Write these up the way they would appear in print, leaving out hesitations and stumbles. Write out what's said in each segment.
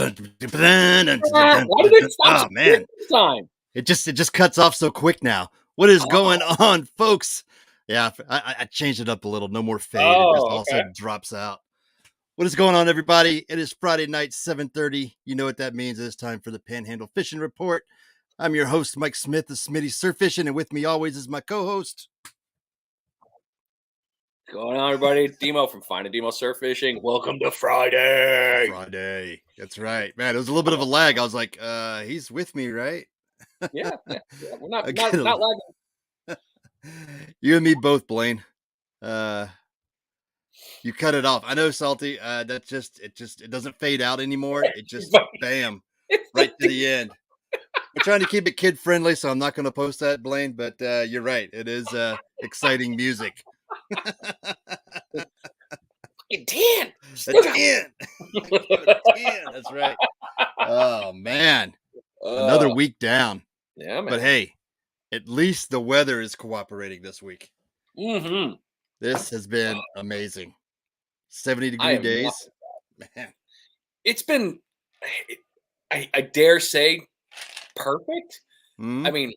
Why did it stop so man. quick this time? It just cuts off so quick now. What is going Oh. on, folks? Yeah, I changed it up a little. No more fade. It just all of a sudden drops out. What is going on, everybody? It is Friday night, 7:30. You know what that means. It's time for the Panhandle Fishing Report. I'm your host, Mike Smith of Smitty Surf Fishing, and with me always is my co-host. Going on, everybody? Demo from Finding Demo Surf Fishing. Welcome to Friday. Friday. That's right. Man, it was a little bit of a lag. I was like, he's with me, right? Yeah. We're not lagging. You and me both, Blaine. You cut it off. I know, Salty. That it doesn't fade out anymore. It just bam, right to the end. We're trying to keep it kid friendly, so I'm not going to post that, Blaine. But you're right. It is exciting music. Dan. That's right. Oh man, another week down. Yeah, man. But hey, at least the weather is cooperating this week. Mm-hmm. This has been amazing. 70-degree days. Man. It's been, I dare say, perfect. Mm-hmm. I mean,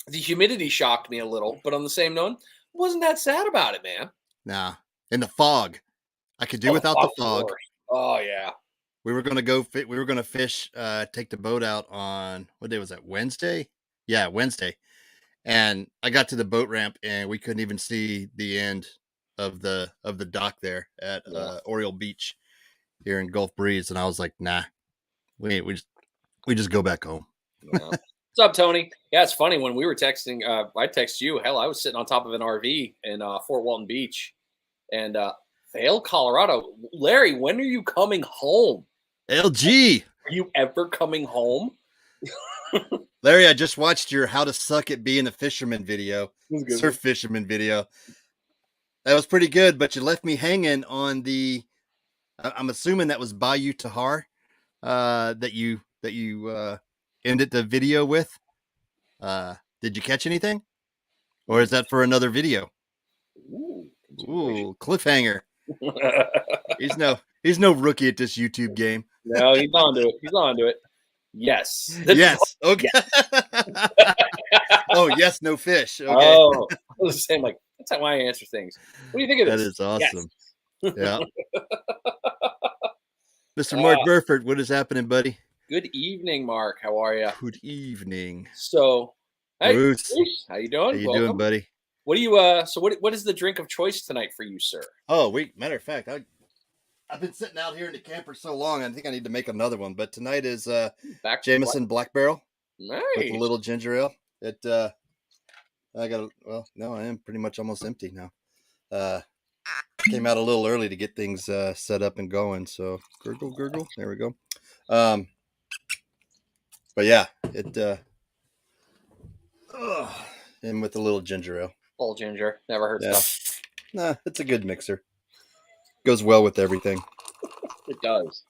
the humidity shocked me a little, but on the same note, wasn't that sad about it, man. Nah, in the fog, I could do without the fog. Oh yeah. We were gonna go. We were gonna fish. Take the boat out on what day was that? Wednesday. Yeah, Wednesday. And I got to the boat ramp and we couldn't even see the end of the dock there at Oriole Beach here in Gulf Breeze. And I was like, nah, we just go back home. Yeah. What's up, Tony? Yeah, it's funny when we were texting. I text you. Hell, I was sitting on top of an RV in Fort Walton Beach, and Vail, Colorado. Larry, when are you coming home? LG, are you ever coming home? Larry, I just watched your "How to Suck at Being a Fisherman" video, surf fisherman video. That was pretty good, but you left me hanging on the. I'm assuming that was Bayou Tahar, that you ended the video with. Did you catch anything, or is that for another video? Ooh, cliffhanger. He's no rookie at this YouTube game. No, he's onto it. Yes. Yes. Okay. Oh, yes, no fish. Okay. Oh, I was saying, like, that's how I answer things. What do you think of this? That is awesome. Yes. Yeah. Mr. Mark Burford, what is happening, buddy? Good evening, Mark. How are you? Good evening. So, hey, Bruce, how you doing? How you doing, buddy? What do you? So, what is the drink of choice tonight for you, sir? Oh, wait. Matter of fact, I've been sitting out here in the camper so long, I think I need to make another one. But tonight is Jameson Black Barrel. Nice. With a little ginger ale. I am pretty much almost empty now. Came out a little early to get things set up and going. So gurgle. There we go. But yeah, and with a little ginger ale. Full ginger. Never heard stuff. Nah, it's a good mixer. Goes well with everything. It does.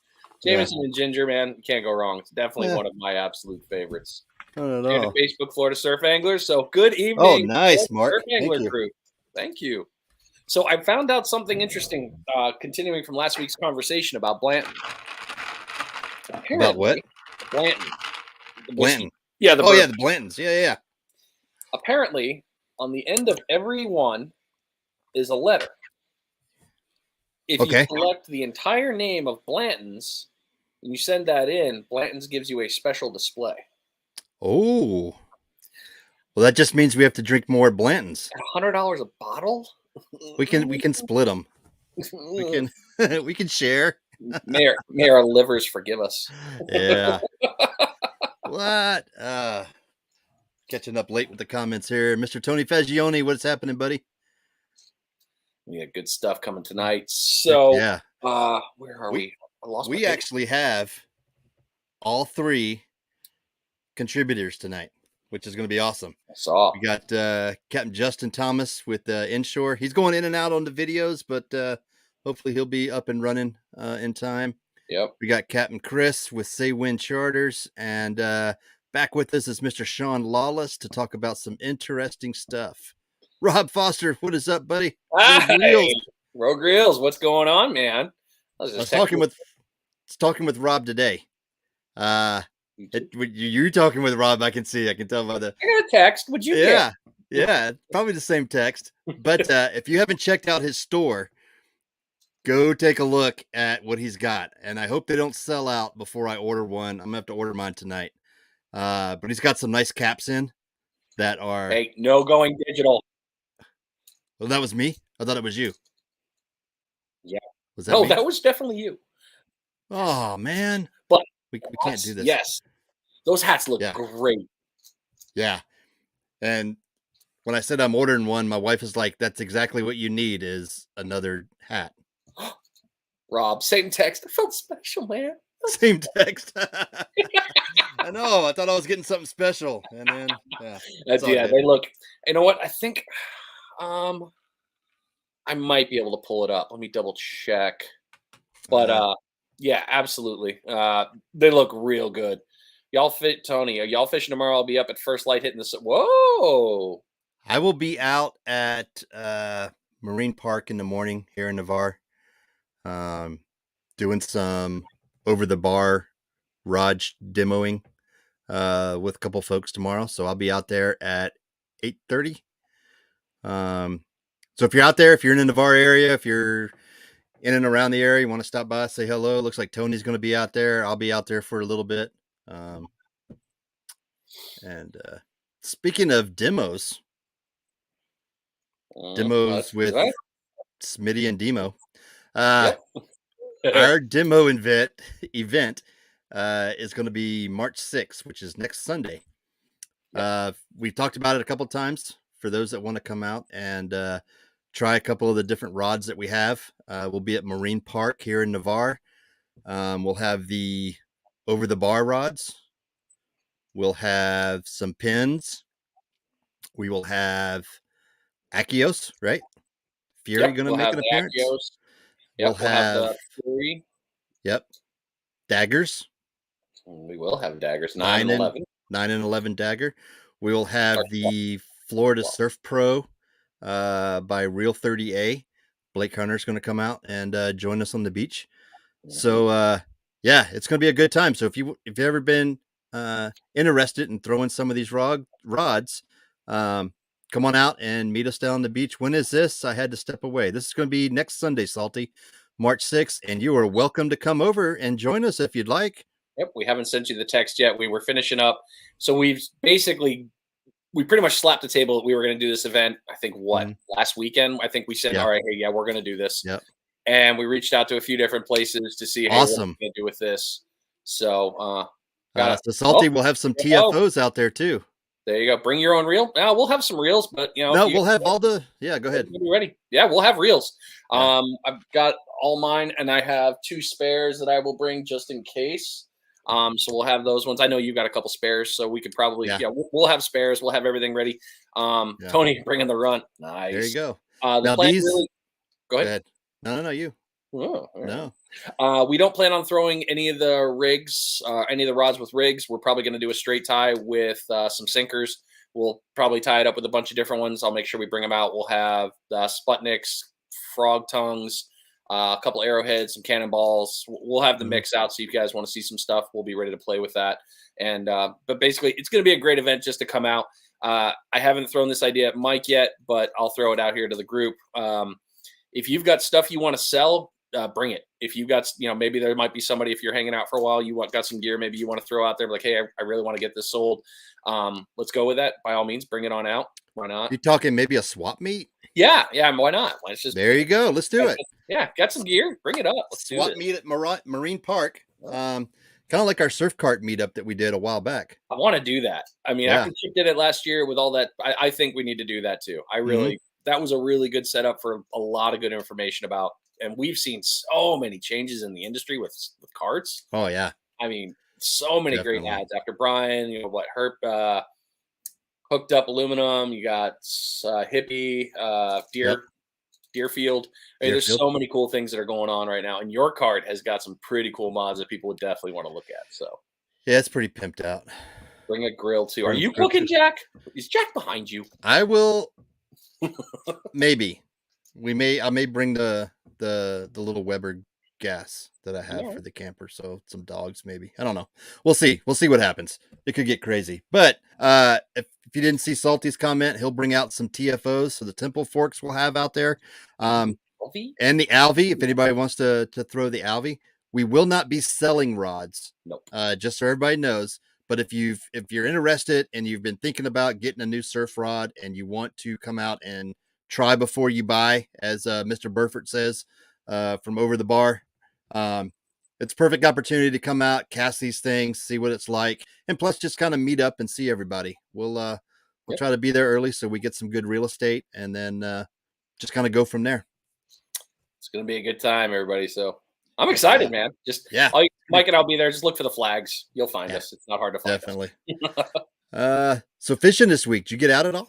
Jameson and ginger, man, can't go wrong. It's definitely one of my absolute favorites. Not at all. Facebook Florida Surf Anglers. So good evening. Oh, nice, Mark. Surf Angler crew. Thank you. So I found out something interesting, continuing from last week's conversation about Blanton. Apparently, about what? Blanton. Yeah, the Blantons. Yeah. Apparently, on the end of every one is a letter. If you select the entire name of Blanton's and you send that in, Blanton's gives you a special display. Oh. Well, that just means we have to drink more Blanton's. $100 a bottle? We can split them. We can share. May our livers forgive us. Yeah. What? Catching up late with the comments here. Mr. Tony Fagione, what's happening, buddy? We got good stuff coming tonight. So, where are we? We actually have all three contributors tonight, which is going to be awesome. We got Captain Justin Thomas with Inshore. He's going in and out on the videos, but hopefully he'll be up and running in time. Yep. We got Captain Chris with Say Wind Charters, and back with us is Mr. Sean Lawless to talk about some interesting stuff. Rob Foster, what is up, buddy? Rogue Reels, what's going on, man? I was talking with Rob today. You're talking with Rob. I can see. I can tell by the. I got a text. Would you get? Yeah, probably the same text. But if you haven't checked out his store, go take a look at what he's got. And I hope they don't sell out before I order one. I'm gonna have to order mine tonight. But he's got some nice caps in that are. Hey, no going digital. Well, that was me. I thought it was you. Yeah. Was that? No, that was definitely you. Oh man. But we can't do this. Yes. Those hats look great. Yeah. And when I said I'm ordering one, my wife is like, that's exactly what you need is another hat. Rob, same text. I felt special, man. Same text. I know. I thought I was getting something special. And then, they look, you know what? I think I might be able to pull it up. Let me double check. But yeah, absolutely. They look real good. Tony, are y'all fishing tomorrow? I'll be up at first light hitting the whoa. I will be out at Marine Park in the morning here in Navarre, doing some over the bar rod demoing with a couple folks tomorrow. So I'll be out there at 8:30. So if you're out there, if you're in the Navarre area, if you're in and around the area, you want to stop by, say hello. Looks like Tony's going to be out there. I'll be out there for a little bit. And speaking of demos with Smitty and Demo, our demo event is going to be March 6th, which is next Sunday. We've talked about it a couple of times for those that want to come out and try a couple of the different rods that we have. We'll be at Marine Park here in Navarre. We'll have the over the bar rods. We'll have some pins. We will have Achios, right? Fury going to make an appearance. We'll have the Fury. Yep. Daggers. We will have daggers. 9 and 11. 9 and 11 dagger. We will have the Florida Surf Pro by Real 30A. Blake Hunter's going to come out and join us on the beach. So yeah, it's going to be a good time. So if you've ever been interested in throwing some of these rods, come on out and meet us down on the beach. When is this? I had to step away. This is going to be next Sunday, Salty, March 6th, and you are welcome to come over and join us if you'd like. Yep, we haven't sent you the text yet. We were finishing up. So we pretty much slapped the table that we were going to do this event. I think last weekend, I think we said, all right, hey, yeah, we're going to do this. Yep. And we reached out to a few different places to see, hey, what we're going to do with this. So, so Salty, we'll have some TFOs out there too. There you go. Bring your own reel. Now we'll have some reels, but we'll have all the. Yeah, go ahead. Be ready. Yeah, we'll have reels. I've got all mine, and I have 2 spares that I will bring just in case. So we'll have those ones. I know you've got a couple spares, so we could probably we'll have spares. We'll have everything ready. Tony, bringing the run. Nice. There you go. Now go ahead. No, you. Oh, no. We don't plan on throwing any of the rigs, any of the rods with rigs. We're probably going to do a straight tie with some sinkers. We'll probably tie it up with a bunch of different ones. I'll make sure we bring them out. We'll have Sputniks, frog tongues, a couple arrowheads, some cannonballs. We'll have the mix out. So if you guys want to see some stuff, we'll be ready to play with that. And but basically, it's going to be a great event just to come out. I haven't thrown this idea at Mike yet, but I'll throw it out here to the group. If you've got stuff you want to sell, bring it. If you've got, maybe there might be somebody, if you're hanging out for a while, got some gear, maybe you want to throw out there, like, hey, I really want to get this sold. Let's go with that. By all means, bring it on out. Why not? You're talking maybe a swap meet? Yeah. Why not? There you go. Let's do it. Yeah, got some gear. Bring it up. Let's swap meet at Marine Park. Kind of like our surf cart meetup that we did a while back. I want to do that. I mean, after Chip did it last year with all that, I think we need to do that too. I really, that was a really good setup for a lot of good information about. And we've seen so many changes in the industry with carts. Oh yeah. I mean, so many great ads after Brian, Herp, Hooked Up Aluminum, you got Hippie, Deerfield. I mean, there's so many cool things that are going on right now. And your cart has got some pretty cool mods that people would definitely want to look at. So yeah, it's pretty pimped out. Bring a grill too. Are you cooking, Jack? Is Jack behind you? I will. Maybe. I may bring the little Weber gas that I have for the camper. So some dogs, maybe. I don't know. We'll see. We'll see what happens. It could get crazy. But if you didn't see Salty's comment, he'll bring out some TFOs. So the Temple forks we'll have out there. And the Alvy, if anybody wants to throw the Alvy, we will not be selling rods. Nope. Just so everybody knows. But if you're interested and you've been thinking about getting a new surf rod and you want to come out and try before you buy, as Mr. Burford says, from over the bar, it's a perfect opportunity to come out, cast these things, see what it's like, and plus just kind of meet up and see everybody. We'll try to be there early so we get some good real estate, and then just kind of go from there. It's gonna be a good time, everybody. So I'm excited, man. Just Mike and I'll be there. Just look for the flags. You'll find us. It's not hard to find. Definitely. So fishing this week, did you get out at all?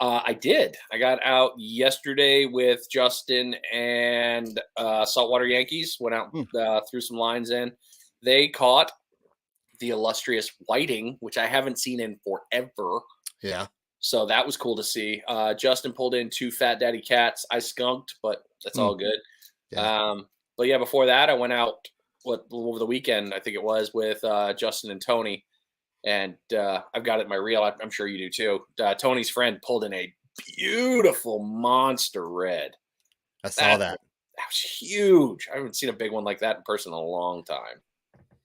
I did. I got out yesterday with Justin and Saltwater Yankees. Went out, threw some lines in. They caught the illustrious whiting, which I haven't seen in forever. Yeah. So that was cool to see. Justin pulled in 2 fat daddy cats. I skunked, but that's all good. Yeah. But yeah, before that, I went out over the weekend, I think it was, with Justin and Tony. And I've got it in my reel. I'm sure you do too. Tony's friend pulled in a beautiful monster red. I saw that. That was huge. I haven't seen a big one like that in person in a long time.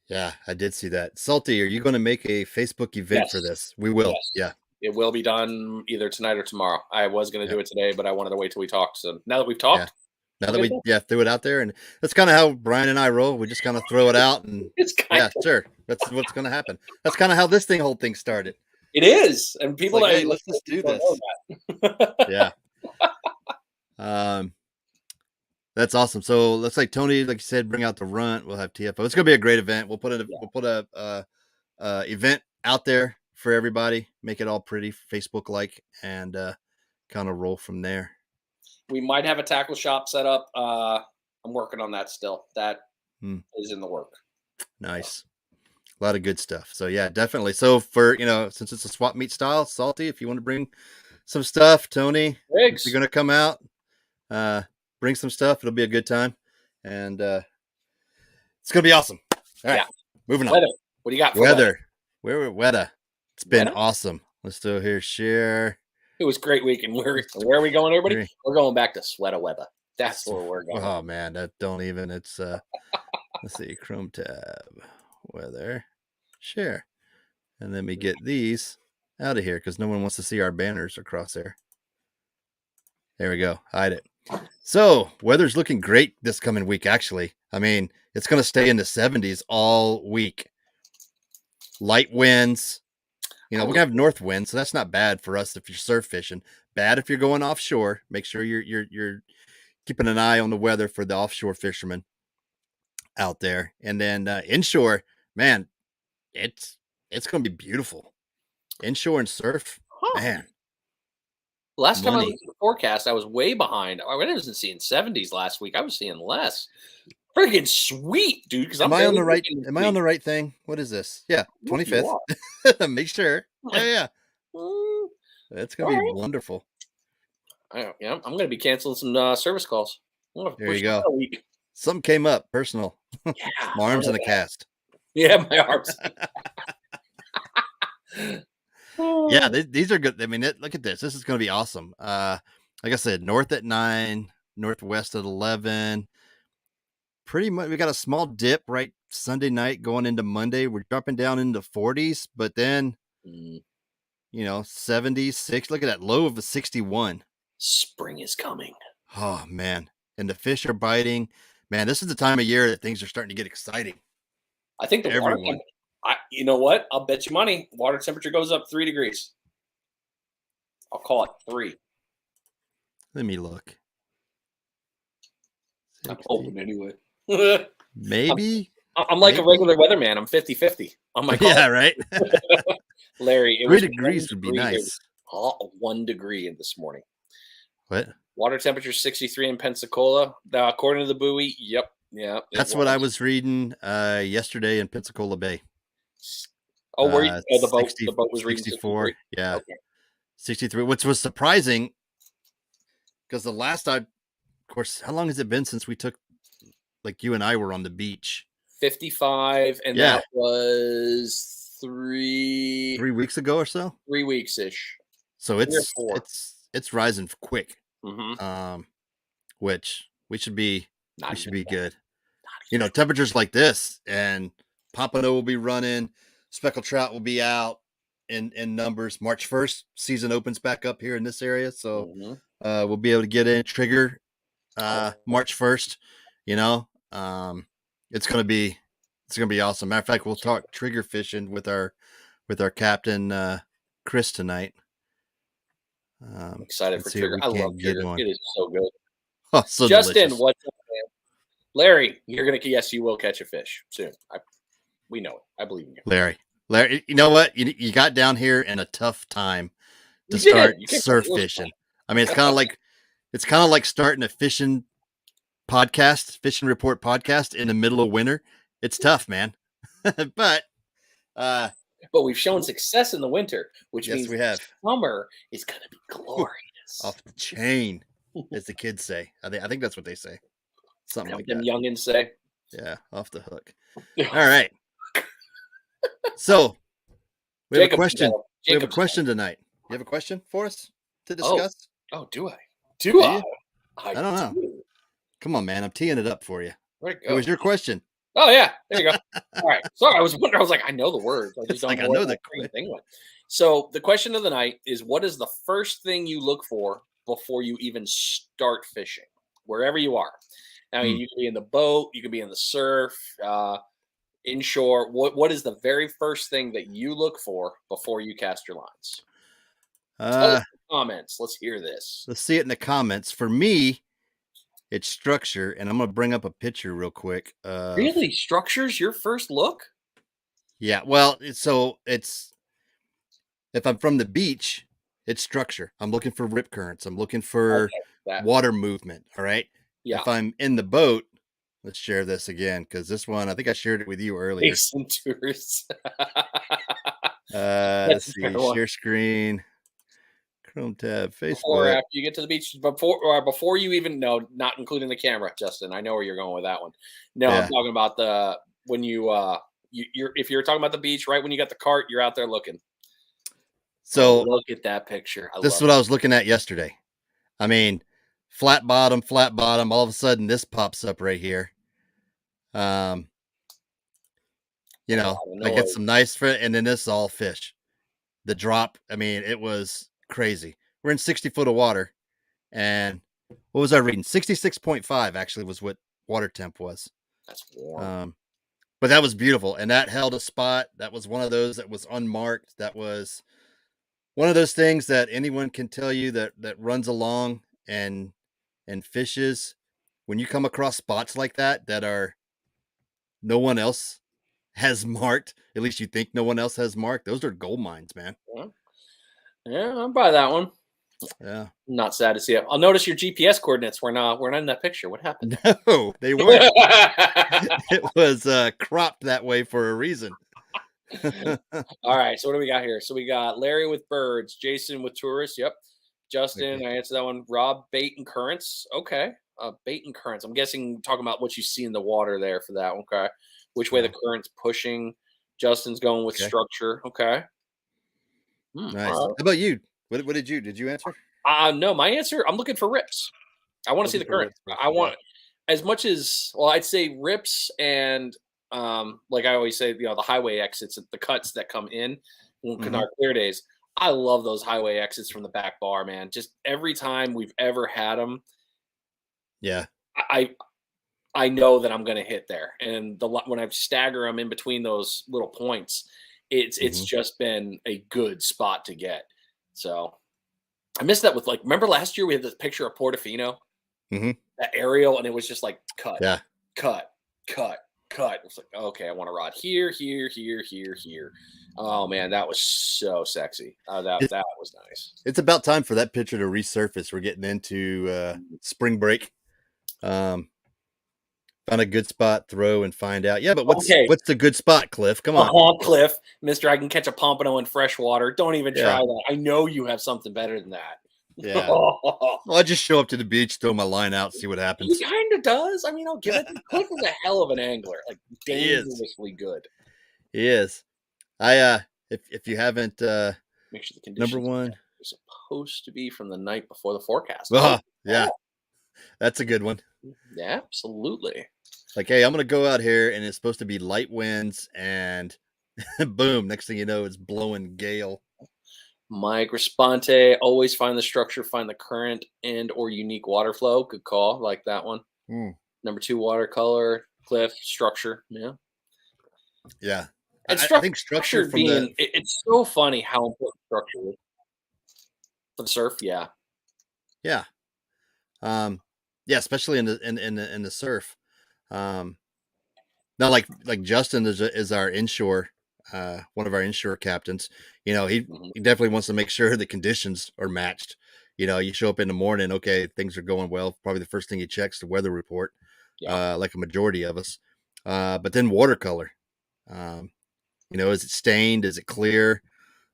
Yeah, I did see that. Salty, are you going to make a Facebook event for this? We will. Yes. Yeah. It will be done either tonight or tomorrow. I was going to do it today, but I wanted to wait till we talked. So now that we've talked. Now that we threw it out there, and that's kind of how Brian and I roll. We just kind of throw it out, and sure, that's what's going to happen. That's kind of how this whole thing started. It is, and people like, hey, let's just do this. Yeah. That's awesome. So let's like Tony, like you said, bring out the runt. We'll have TFO. It's going to be a great event. We'll put a event out there for everybody. Make it all pretty Facebook like, and kind of roll from there. We might have a tackle shop set up. I'm working on that still. That is in the work. Nice. A lot of good stuff. So yeah, definitely. So for, since it's a swap meet style, Salty, if you want to bring some stuff, Tony, if you're going to come out, bring some stuff. It'll be a good time. And it's going to be awesome. All right. Moving on. Weather. What do you got for weather? We're Weta. It's been awesome. Let's do here. Share. It was a great week. And where are we going, everybody? We're going back to Sweater weather. That's where we're going. Oh man, that don't even. It's let's see, Chrome tab, weather, share, and then we get these out of here because no one wants to see our banners across there. There we go. Hide it. So weather's looking great this coming week. Actually, I mean, it's going to stay in the 70s all week. Light winds. We're gonna have north winds, so that's not bad for us if you're surf fishing. Bad if you're going offshore. Make sure you're keeping an eye on the weather for the offshore fishermen out there. And then inshore, man, it's gonna be beautiful. Inshore and surf, man. Last time I looked at the forecast, I was way behind. I wasn't seeing 70s last week. I was seeing less. Freaking sweet, dude. Because am I on the right thing? What is this? Yeah, 25th. Make sure. Yeah. That's gonna be wonderful. I'm gonna be canceling some service calls. There you go. Something came up personal. Yeah, my arms in a cast. Yeah, my arms. Yeah, these are good. I mean, look at this. This is gonna be awesome. Like I said, north at 9, northwest at 11. Pretty much, we got a small dip right Sunday night going into Monday. We're dropping down into 40s, but then 76. Look at that low of a 61. Spring is coming. Oh man, and the fish are biting. Man, this is the time of year that things are starting to get exciting. I think the water. You know what? I'll bet you money. Water temperature goes up 3 degrees. I'll call it 3. Let me look. 60. I'm hoping anyway. Maybe. I'm like a regular weatherman. I'm 50-50 on my call. Yeah, right. Larry, 3 degrees would be nice. 1 degree in this morning. What? Water temperature 63 in Pensacola. According to the buoy, yep. Yeah. That's what I was reading yesterday in Pensacola Bay. Oh, where the boat was reading 64. Yeah. Okay. 63, which was surprising because the last time, of course, how long has it been since we took like you and I were on the beach. 55, and that was 3 weeks ago or so. 3 weeks ish. So it's rising quick. Mm-hmm. Which we should be good. You know, temperatures like this, and pompano will be running, speckled trout will be out in numbers. March 1st, season opens back up here in this area, so we'll be able to get in trigger March 1st. You know, it's gonna be awesome. Matter of fact, we'll talk trigger fishing with our captain Chris tonight. I'm excited for trigger. I love trigger. It is so good. Oh, so Justin, delicious. what's up, man? Larry, you're gonna. Yes, you will catch a fish soon. We know it. I believe in you, Larry. You know what? You got down here in a tough time to start surf fishing. I mean, it's kind of like starting a fishing report podcast in the middle of winter. It's tough, man. but we've shown success in the winter, which means we have. Summer is gonna be glorious. Off the chain, as the kids say. I think that's what they say. Something like them that. Youngins say. Yeah, off the hook. All right. So we have a question. We have a question tonight. You have a question for us to discuss? Oh, do I? I don't know. Come on, man. I'm teeing it up for you. It was your question. Oh, yeah. There you go. All right. Sorry, I was wondering. I was like, I know the words. I just don't know what the thing was. So the question of the night is, what is the first thing you look for before you even start fishing, wherever you are? Now, you can be in the boat, you can be in the surf, inshore. What is the very first thing that you look for before you cast your lines? Tell us in the comments. Let's hear this. Let's see it in the comments. For me, it's structure, and I'm going to bring up a picture real quick. Really? Structure's your first look? Yeah. Well, so it's, if I'm from the beach, it's structure. I'm looking for rip currents. I'm looking for water movement. All right. Yeah. If I'm in the boat, let's share this again, because this one, I think I shared it with you earlier. Basin tours. Let's see. Share screen. Chrome tab, Facebook. Or after you get to the beach, before you even not including the camera, Justin. I know where you're going with that one. No, I'm talking about when if you're talking about the beach, right when you got the cart, you're out there looking. So look at that picture. This is what I was looking at yesterday. I mean, flat bottom. All of a sudden, this pops up right here. I get some nice fish, and then this is all fish. The drop, I mean, it was crazy. We're in 60 foot of water, and what was I reading? 66.5 actually was what water temp was. That's warm. But that was beautiful, and that held a spot. That was one of those that was unmarked. That was one of those things that anyone can tell you that runs along and fishes. When you come across spots like that are no one else has marked, at least you think no one else has marked, those are gold mines, man. Yeah, I'll buy that one. Yeah. I'm not sad to see it. I'll notice your GPS coordinates were not in that picture. What happened? No, they weren't. It was cropped that way for a reason. All right, so what do we got here? So we got Larry with birds, Jason with tourists. Yep. Justin, okay. I answered that one. Rob, bait and currents. Okay. Bait and currents. I'm guessing talking about what you see in the water there for that. Okay. Which way the current's pushing. Justin's going with structure. Okay. Nice. How about you? What did you answer? No, my answer, I'm looking for rips. I want to see the current. I want as much as, well, I'd say rips and like I always say, the highway exits, the cuts that come in our clear days. I love those highway exits from the back bar, man. Just every time we've ever had them. Yeah. I know that I'm going to hit there. And when I stagger them in between those little points, it's just been a good spot to get. So I missed that with remember last year we had this picture of Portofino, that aerial, and it was just like cut. It was like, okay, I want to rod here. Oh man, that was so sexy. That was nice. It's about time for that picture to resurface. We're getting into spring break. Found a good spot, throw, and find out. Yeah, but what's the good spot, Cliff? Come on. Cliff, mister, I can catch a pompano in fresh water. Don't even try that. I know you have something better than that. Yeah. Well, I just show up to the beach, throw my line out, see what happens. He kind of does. I mean, I'll give it. Cliff is a hell of an angler, like dangerously good. He is. If you haven't, make sure the conditions number one are supposed to be from the night before the forecast. Yeah, that's a good one. Yeah, absolutely. Like, hey, I'm gonna go out here, and it's supposed to be light winds, and boom, next thing you know, it's blowing gale. Mike Responte, always find the structure, find the current and or unique water flow. Good call, like that one. Number 2, watercolor, Cliff, structure. Yeah. And I think structure being it's so funny how important structure is for the surf. Yeah. Yeah. Yeah, especially in the surf. Now like Justin is our inshore, one of our inshore captains. You know, he definitely wants to make sure the conditions are matched. You know, you show up in the morning, okay, things are going well. Probably the first thing he checks the weather report, like a majority of us. But then watercolor, you know, is it stained? Is it clear?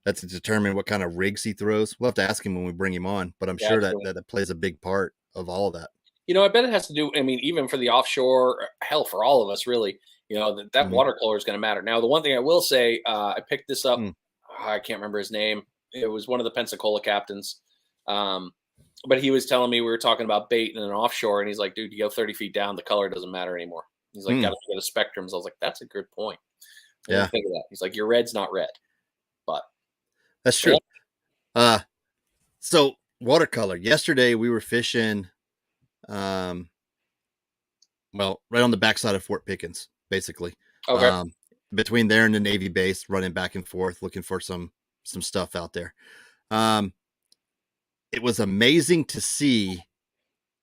That's to determine what kind of rigs he throws. We'll have to ask him when we bring him on, but I'm sure that plays a big part of all of that. You know, I bet it has to do, I mean, even for the offshore, hell, for all of us, really, you know, that watercolor is going to matter. Now, the one thing I will say, I picked this up. I can't remember his name. It was one of the Pensacola captains. But he was telling me, we were talking about bait in an offshore, and he's like, dude, you go 30 feet down, the color doesn't matter anymore. He's like, got to look at the spectrums. I was like, that's a good point. Yeah. Think of that. He's like, your red's not red. But that's true. So watercolor. Yesterday we were fishing, well, right on the backside of Fort Pickens, basically. Okay. Between there and the Navy base, running back and forth, looking for some stuff out there. It was amazing to see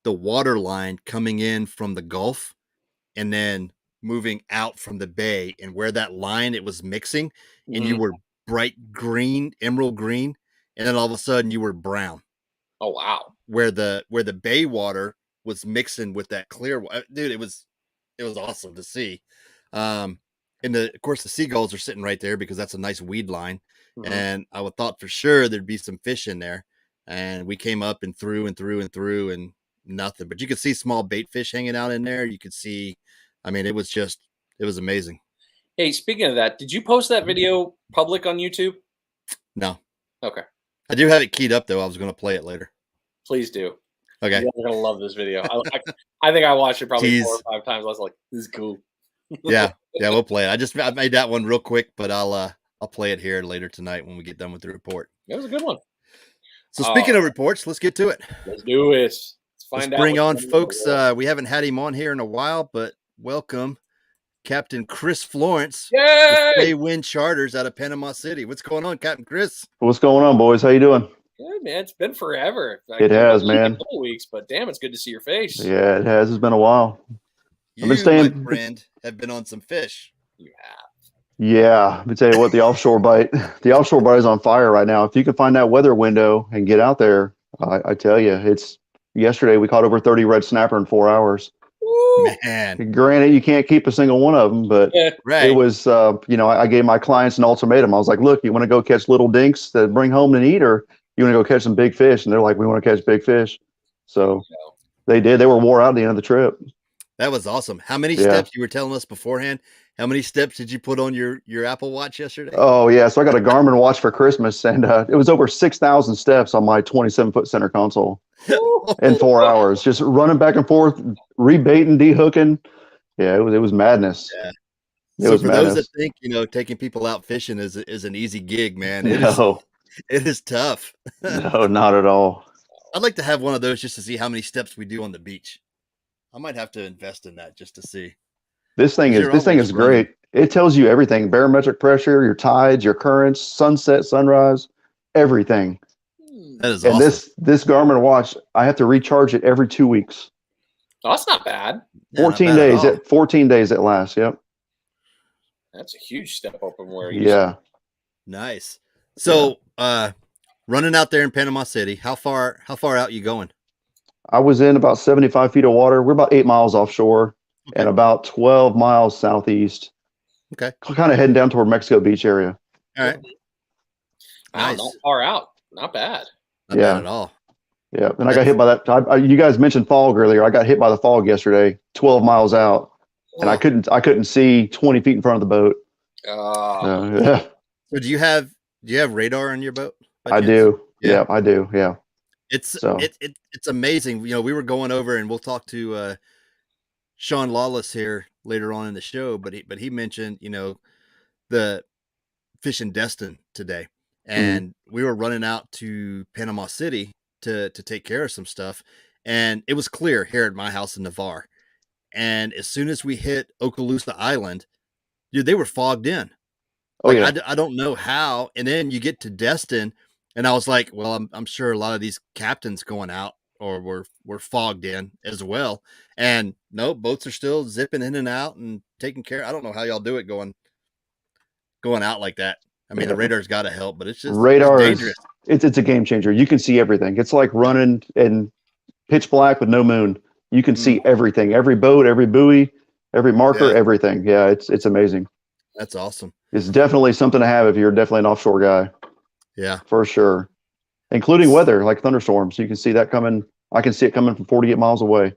the water line coming in from the Gulf and then moving out from the bay, and where that line it was mixing, and you were bright green, emerald green, and then all of a sudden you were brown. Oh wow. Where the bay water was mixing with that clear water. Dude, it was awesome to see. And of course the seagulls are sitting right there because that's a nice weed line. And I would thought for sure there'd be some fish in there. And we came up and through and nothing. But you could see small bait fish hanging out in there. You could see, I mean, it was amazing. Hey, speaking of that, did you post that video public on YouTube? No. Okay. I do have it keyed up though. I was going to play it later. Please do. Okay. You're going to love this video. I think I watched it probably 4 or 5 times. I was like, this is cool. Yeah, we'll play it. I made that one real quick, but I'll play it here later tonight when we get done with the report. It was a good one. So speaking of reports, let's get to it. Let's do it. Let's bring on folks. We haven't had him on here in a while, but welcome Captain Chris Florence. Yay! Wind Charters out of Panama City. What's going on, Captain Chris? What's going on, boys? How you doing? Good, man. It's been forever. It has, man. A couple weeks, but damn, it's good to see your face. Yeah, it has. It's been a while. I've been staying. My friend, have been on some fish. You have. Yeah, let me tell you what, the offshore bite is on fire right now. If you can find that weather window and get out there, I tell you, yesterday we caught over 30 red snapper in 4 hours. Woo! Man, granted, you can't keep a single one of them, but It was, I gave my clients an ultimatum. I was like, look, you want to go catch little dinks to bring home and eat, or you want to go catch some big fish? And they're like, we want to catch big fish. So they did. They were wore out at the end of the trip. That was awesome. How many steps, you were telling us beforehand, how many steps did you put on your Apple Watch yesterday? Oh, yeah. So I got a Garmin watch for Christmas, and it was over 6,000 steps on my 27-foot center console in 4 hours, just running back and forth, rebaiting, dehooking. Yeah, it was madness. Yeah. So for those that think, taking people out fishing is an easy gig, man. It is tough. No, not at all. I'd like to have one of those just to see how many steps we do on the beach. I might have to invest in that just to see. This thing is great. It tells you everything: barometric pressure, your tides, your currents, sunset, sunrise, everything. That is awesome. And this Garmin watch, I have to recharge it every 2 weeks. Oh, that's not bad. 14 days. 14 days it lasts. Yep. That's a huge step up from where Nice. So running out there in Panama City, how far out you going? I was in about 75 feet of water. We're about 8 miles offshore and about 12 miles southeast. Okay. Kind of heading down toward Mexico Beach area. All right. Wow, nice. Not far out. Not bad. Not bad at all. Yeah, and I got hit by that. You guys mentioned fog earlier. I got hit by the fog yesterday, 12 miles out, and I couldn't see 20 feet in front of the boat. Yeah. So do you have radar on your boat? I do. Yeah, I do. Yeah. It's amazing. You know, we were going over, and we'll talk to Sean Lawless here later on in the show, but he mentioned, you know, the fishing Destin today, and we were running out to Panama City to take care of some stuff, and it was clear here at my house in Navarre. And as soon as we hit Okaloosa Island, dude, they were fogged in. Like, I don't know how. And then you get to Destin, and I was like, well, I'm sure a lot of these captains going out or were fogged in as well. And no, boats are still zipping in and out and taking care. I don't know how y'all do it going out like that. I mean, the radar's got to help, but it's just radar it's dangerous. It's a game changer. You can see everything. It's like running in pitch black with no moon. You can see everything, every boat, every buoy, every marker, everything. Yeah, it's amazing. That's awesome. It's definitely something to have if you're definitely an offshore guy. Yeah, for sure. Including weather like thunderstorms. You can see that coming. I can see it coming from 48 miles away.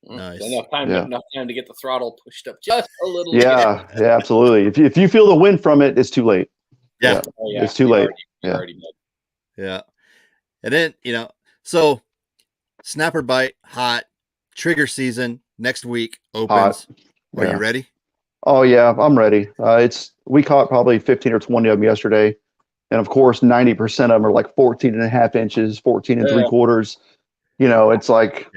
Nice. Enough time to get the throttle pushed up just a little bit. Yeah, absolutely. If you feel the wind from it, it's too late. Yeah, it's too late. Yeah. And then, you know, so snapper bite, hot, trigger season next week opens. Are you ready? Oh yeah, I'm ready. We caught probably 15 or 20 of them yesterday. And of course, 90% of them are like 14 and a half inches, 14 and 3/4. You know, it's like,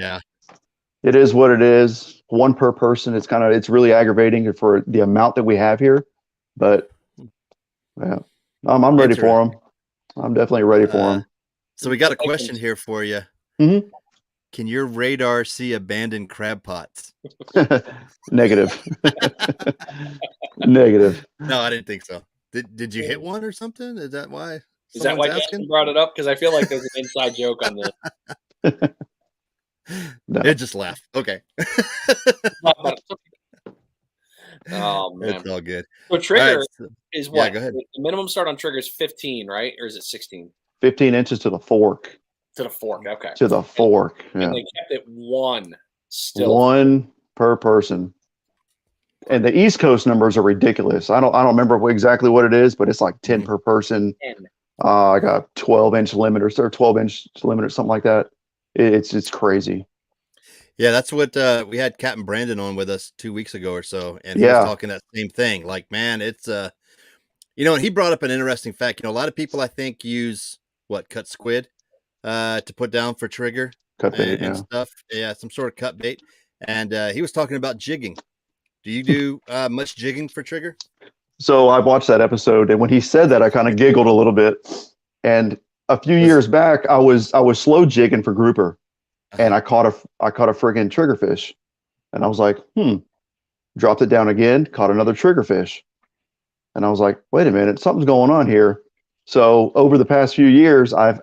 it is what it is. One per person. It's really aggravating for the amount that we have here, but yeah, I'm ready for them. I'm definitely ready for them. So we got a question here for you. Mm-hmm. Can your radar see abandoned crab pots? Negative. Negative. No, I didn't think so. Did you hit one or something? Is that why? Is that why Justin brought it up? Because I feel like there's an inside joke on this. No. It just laughed. Okay. Oh man, it's all good. So trigger is what? Yeah, go ahead. The minimum start on trigger is 15, right? Or is it 16? 15 inches to the fork. To the fork, okay. To the fork. And they kept it one still. One per person. And the East Coast numbers are ridiculous. I don't remember exactly what it is, but it's like 10 per person. 10. I got 12-inch limit or 12-inch limit or something like that. It's crazy. Yeah, that's what we had Captain Brandon on with us 2 weeks ago or so, and he was talking that same thing. Like, man, it's you know, and he brought up an interesting fact. You know, a lot of people I think use cut squid to put down for trigger cut bait and stuff. Yeah, some sort of cut bait. And he was talking about jigging. Do you do much jigging for trigger? So I watched that episode, and when he said that, I kind of giggled a little bit. And a few years back, I was slow jigging for grouper, and I caught a friggin' triggerfish, and I was like, dropped it down again, caught another triggerfish, and I was like, wait a minute, something's going on here. So over the past few years, I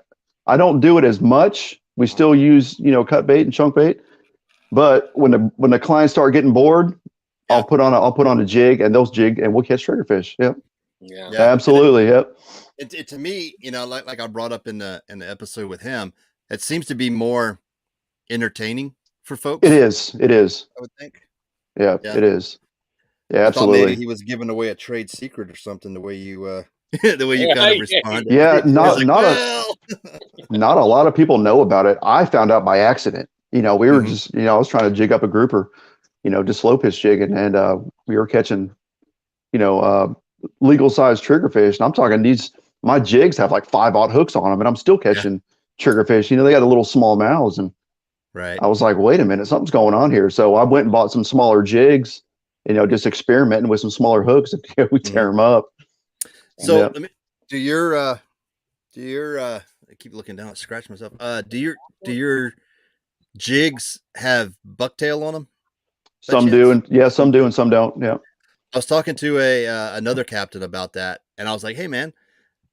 don't do it as much. We still use cut bait and chunk bait, but when the clients start getting bored, I'll put on a jig, and they'll jig, and we'll catch triggerfish. Yep. Yeah. Absolutely. Yep. It to me, like I brought up in the episode with him, it seems to be more entertaining for folks. It is. I would think. Yeah. It is. Yeah, absolutely. I thought maybe he was giving away a trade secret or something. The way you kind of responded. Yeah. Not a lot of people know about it. I found out by accident. We were just I was trying to jig up a grouper. Just slow pitch jigging, and we were catching, legal size triggerfish. And I'm talking my jigs have like 5/0 hooks on them, and I'm still catching triggerfish. They got a little small mouths, and I was like, wait a minute, something's going on here. So I went and bought some smaller jigs, just experimenting with some smaller hooks, and we tear them up. So let me do your I keep looking down, scratch myself. Do your jigs have bucktail on them? Some do, and some do, and some don't. Yeah. I was talking to another captain about that, and I was like, "Hey, man,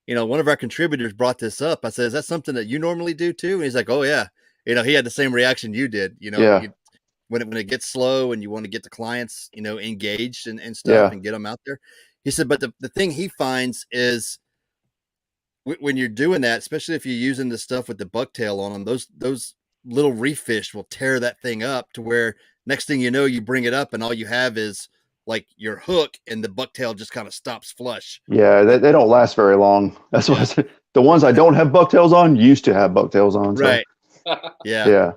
one of our contributors brought this up." I said, "Is that something that you normally do too?" And he's like, "Oh yeah." He had the same reaction you did. When it gets slow and you want to get the clients, engaged and stuff and get them out there. He said, but the thing he finds is when you're doing that, especially if you're using the stuff with the bucktail on them, those little reef fish will tear that thing up to where next thing you know, you bring it up and all you have is like your hook and the bucktail just kind of stops flush. Yeah, they don't last very long. That's why the ones I don't have bucktails on used to have bucktails on. Right. So. Yeah.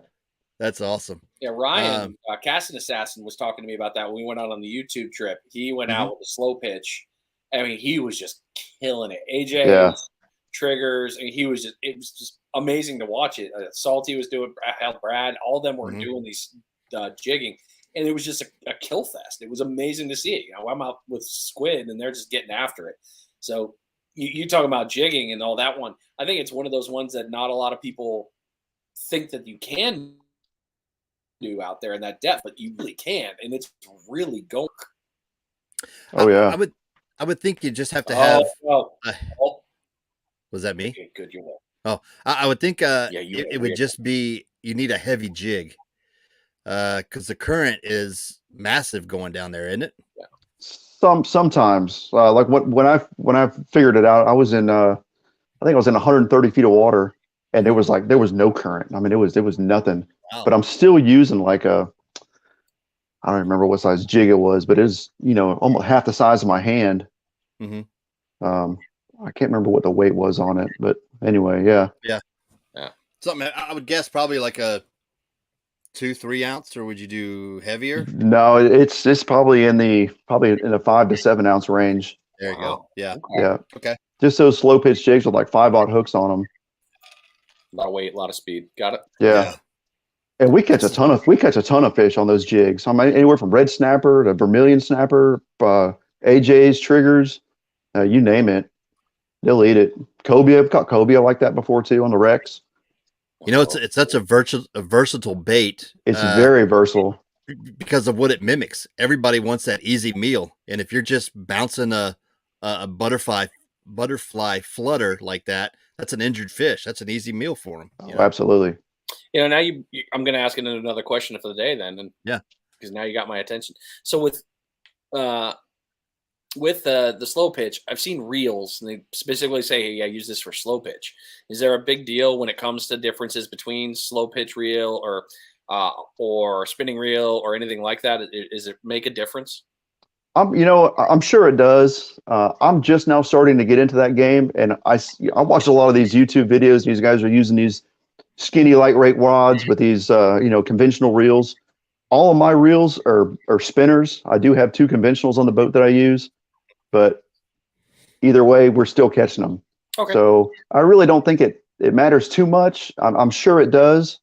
That's awesome. Yeah, Ryan, Casting Assassin was talking to me about that when we went out on the YouTube trip. He went out with a slow pitch. I mean, he was just killing it. AJ, triggers, and it was just amazing to watch it. Salty was doing, Brad, all of them were doing these jigging, and it was just a kill fest. It was amazing to see it. You know, I'm out with squid, and they're just getting after it. So you talk about jigging and all that one. I think it's one of those ones that not a lot of people think that you can do out there in that depth, but you really can, and it's really going. Oh yeah, I would think you just have to have. Was that me? Okay, good, you're welcome. Oh, I would think it would just be you need a heavy jig, because the current is massive going down there, isn't it? Yeah. Sometimes, like when I figured it out, I was in I think I was in 130 feet of water, and there was no current. I mean, it was nothing. Wow. But I'm still using like I don't remember what size jig it was, but it's almost half the size of my hand. I can't remember what the weight was on it, but anyway, yeah. Something I would guess probably like a 2-3 ounce, or would you do heavier? No, it's probably in a 5 to 7 ounce range. There you go. Yeah. Okay. Just those slow pitch jigs with like 5/0 hooks on them. A lot of weight, a lot of speed. Got it. Yeah. And we catch a ton of fish on those jigs. I mean, anywhere from red snapper to vermilion snapper, AJs, triggers, you name it. They'll eat it. Cobia, I've caught cobia like that before too on the wrecks. You know, it's such a versatile bait. It's very versatile because of what it mimics. Everybody wants that easy meal, and if you're just bouncing a butterfly flutter like that, that's an injured fish. That's an easy meal for them. Oh, absolutely. You know, now I'm going to ask another question for the day then, and because now you got my attention. So with the slow pitch, I've seen reels, and they specifically say, "Hey, I use this for slow pitch." Is there a big deal when it comes to differences between slow pitch reel or spinning reel or anything like that? Does it make a difference? I'm sure it does. I'm just now starting to get into that game, and I watched a lot of these YouTube videos. These guys are using these skinny lightweight rods with these conventional reels. All of my reels are spinners. I do have 2 conventionals on the boat that I use, but either way, we're still catching them. Okay. So I really don't think it matters too much. I'm sure it does.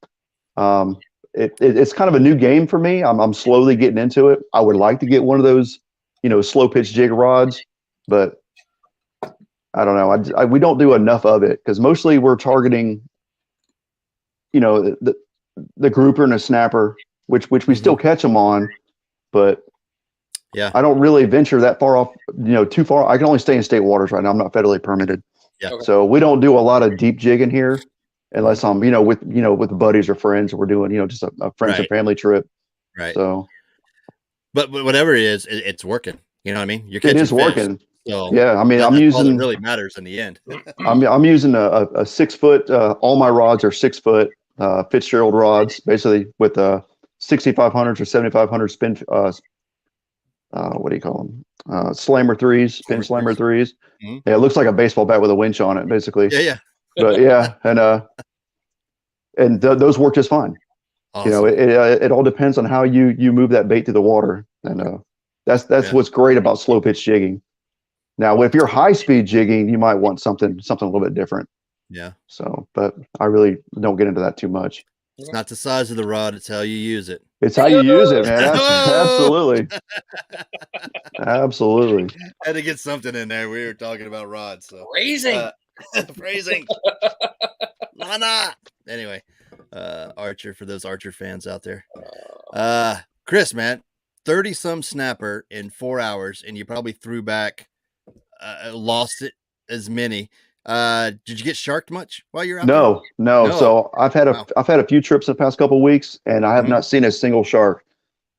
It's kind of a new game for me. I'm slowly getting into it. I would like to get one of those, slow pitch jig rods, but I don't know. We don't do enough of it because mostly we're targeting, the grouper and a snapper, which we still catch them on, but I don't really venture that far off, too far. I can only stay in state waters right now. I'm not federally permitted. Yeah. Okay. So we don't do a lot of deep jigging here unless I'm, with buddies or friends, we're doing, just a friends and family trip. Right. So, but whatever it is, it's working. You know what I mean? You're catching it is fish. Working. So yeah. I mean, I'm using, all that really matters in the end. I'm using a 6 foot, all my rods are 6 foot, Fitzgerald rods, basically with 6,500s or 7,500 spin, what do you call them? Slammer threes, spin slammer threes. Mm-hmm. Yeah, it looks like a baseball bat with a winch on it, basically. Yeah. But yeah, and those work just fine. Awesome. It all depends on how you move that bait through the water, and that's what's great about slow pitch jigging. Now, if you're high speed jigging, you might want something a little bit different. Yeah. So, but I really don't get into that too much. It's not the size of the rod; it's how you use it. It's how you use it, man. Absolutely. Absolutely. Had to get something in there. We were talking about rods, so phrasing. Lana. Anyway, Archer, for those Archer fans out there. Chris, man, 30-some snapper in 4 hours, and you probably threw back, lost it as many. Did you get sharked much while you're out there? No. So I've had a few trips the past couple of weeks, and I have not seen a single shark.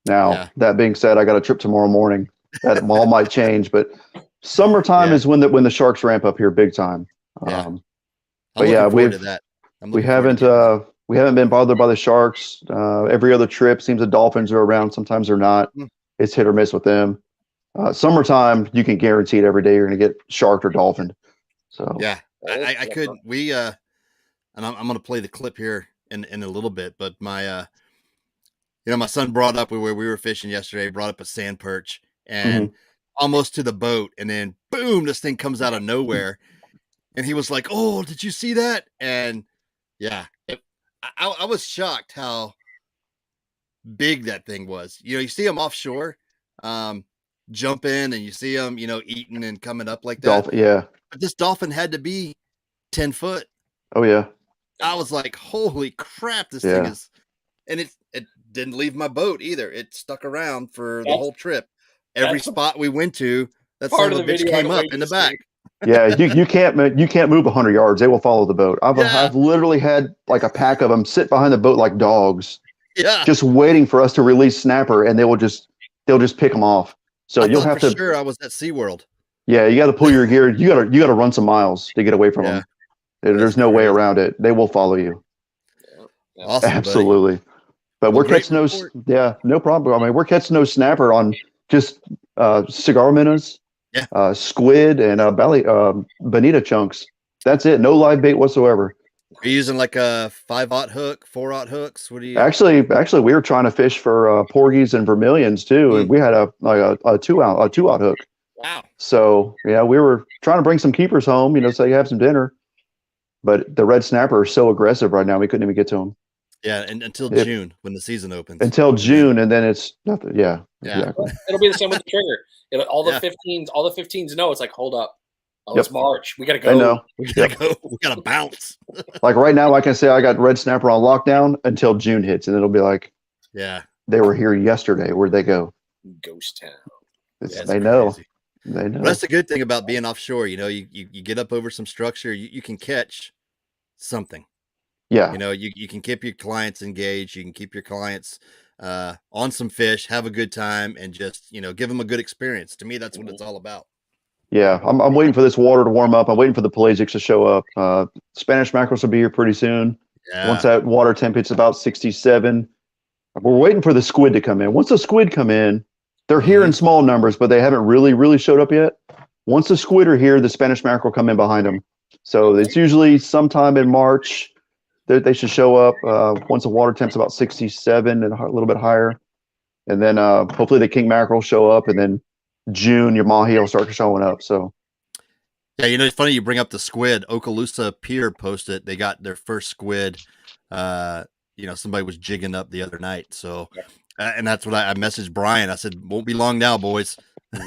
Now, that being said, I got a trip tomorrow morning. That all might change, but summertime is when the sharks ramp up here big time. Yeah. But yeah, we haven't been bothered by the sharks. Every other trip seems the dolphins are around. Sometimes they're not. It's hit or miss with them. Summertime, you can guarantee it every day you're going to get sharked or dolphined. So yeah, I could. And I'm going to play the clip here in a little bit. But my my son brought up where we were fishing yesterday. Brought up a sand perch and almost to the boat, and then boom, this thing comes out of nowhere. And he was like, "Oh, did you see that?" And yeah, I was shocked how big that thing was. You see them offshore, jump in, and you see them, eating and coming up like that. Dolphin, yeah. But this dolphin had to be 10 foot. Oh yeah. I was like, "Holy crap, this thing is!" And it didn't leave my boat either. It stuck around for the whole trip. Every spot we went to, that son of a bitch came up in the back. Yeah, you can't move 100 yards. They will follow the boat. I've literally had like a pack of them sit behind the boat like dogs, just waiting for us to release snapper, and they'll just pick them off. So you'll have to. Sure, I was at SeaWorld. Yeah, you got to pull your gear. You got to run some miles to get away from them. There's no way around it. They will follow you. Awesome, absolutely. Buddy. But we're catching those. Yeah, no problem. I mean, we're catching those snapper on just cigar minnows. Yeah. Squid and bonita chunks. That's it. No live bait whatsoever. Are you using like a 5/0 hook, 4/0 hooks? What do you? Actually, we were trying to fish for porgies and vermilions too, and we had a 2/0 hook. Wow. So yeah, we were trying to bring some keepers home, so you have some dinner. But the red snapper are so aggressive right now, we couldn't even get to them. Yeah, and until June when the season opens. Until June, and then it's nothing. Yeah. Exactly. It'll be the same with the trigger. All the 15s know it's like, hold up. Oh, it's March. We gotta go. I know. We gotta go. We gotta bounce. Like right now, I can say I got red snapper on lockdown until June hits, and it'll be like, they were here yesterday. Where'd they go? Ghost town. They know. They know. Well, that's the good thing about being offshore. You get up over some structure, you can catch something. Yeah. You can keep your clients engaged. You can keep your clients on some fish, have a good time, and just give them a good experience. To me, that's what it's all about. Yeah, I'm waiting for this water to warm up. I'm waiting for the pelagics to show up. Spanish mackerels will be here pretty soon. Yeah. Once that water temp hits about 67, we're waiting for the squid to come in. Once the squid come in, they're here in small numbers, but they haven't really showed up yet. Once the squid are here, the Spanish mackerel come in behind them. So it's usually sometime in March. They should show up once the water temp's about 67 and a little bit higher. And then hopefully the king mackerel show up, and then June, your mahi will start showing up. So, yeah, it's funny you bring up the squid. Okaloosa Pier posted they got their first squid. Somebody was jigging up the other night. So, and that's what I messaged Brian. I said, won't be long now, boys.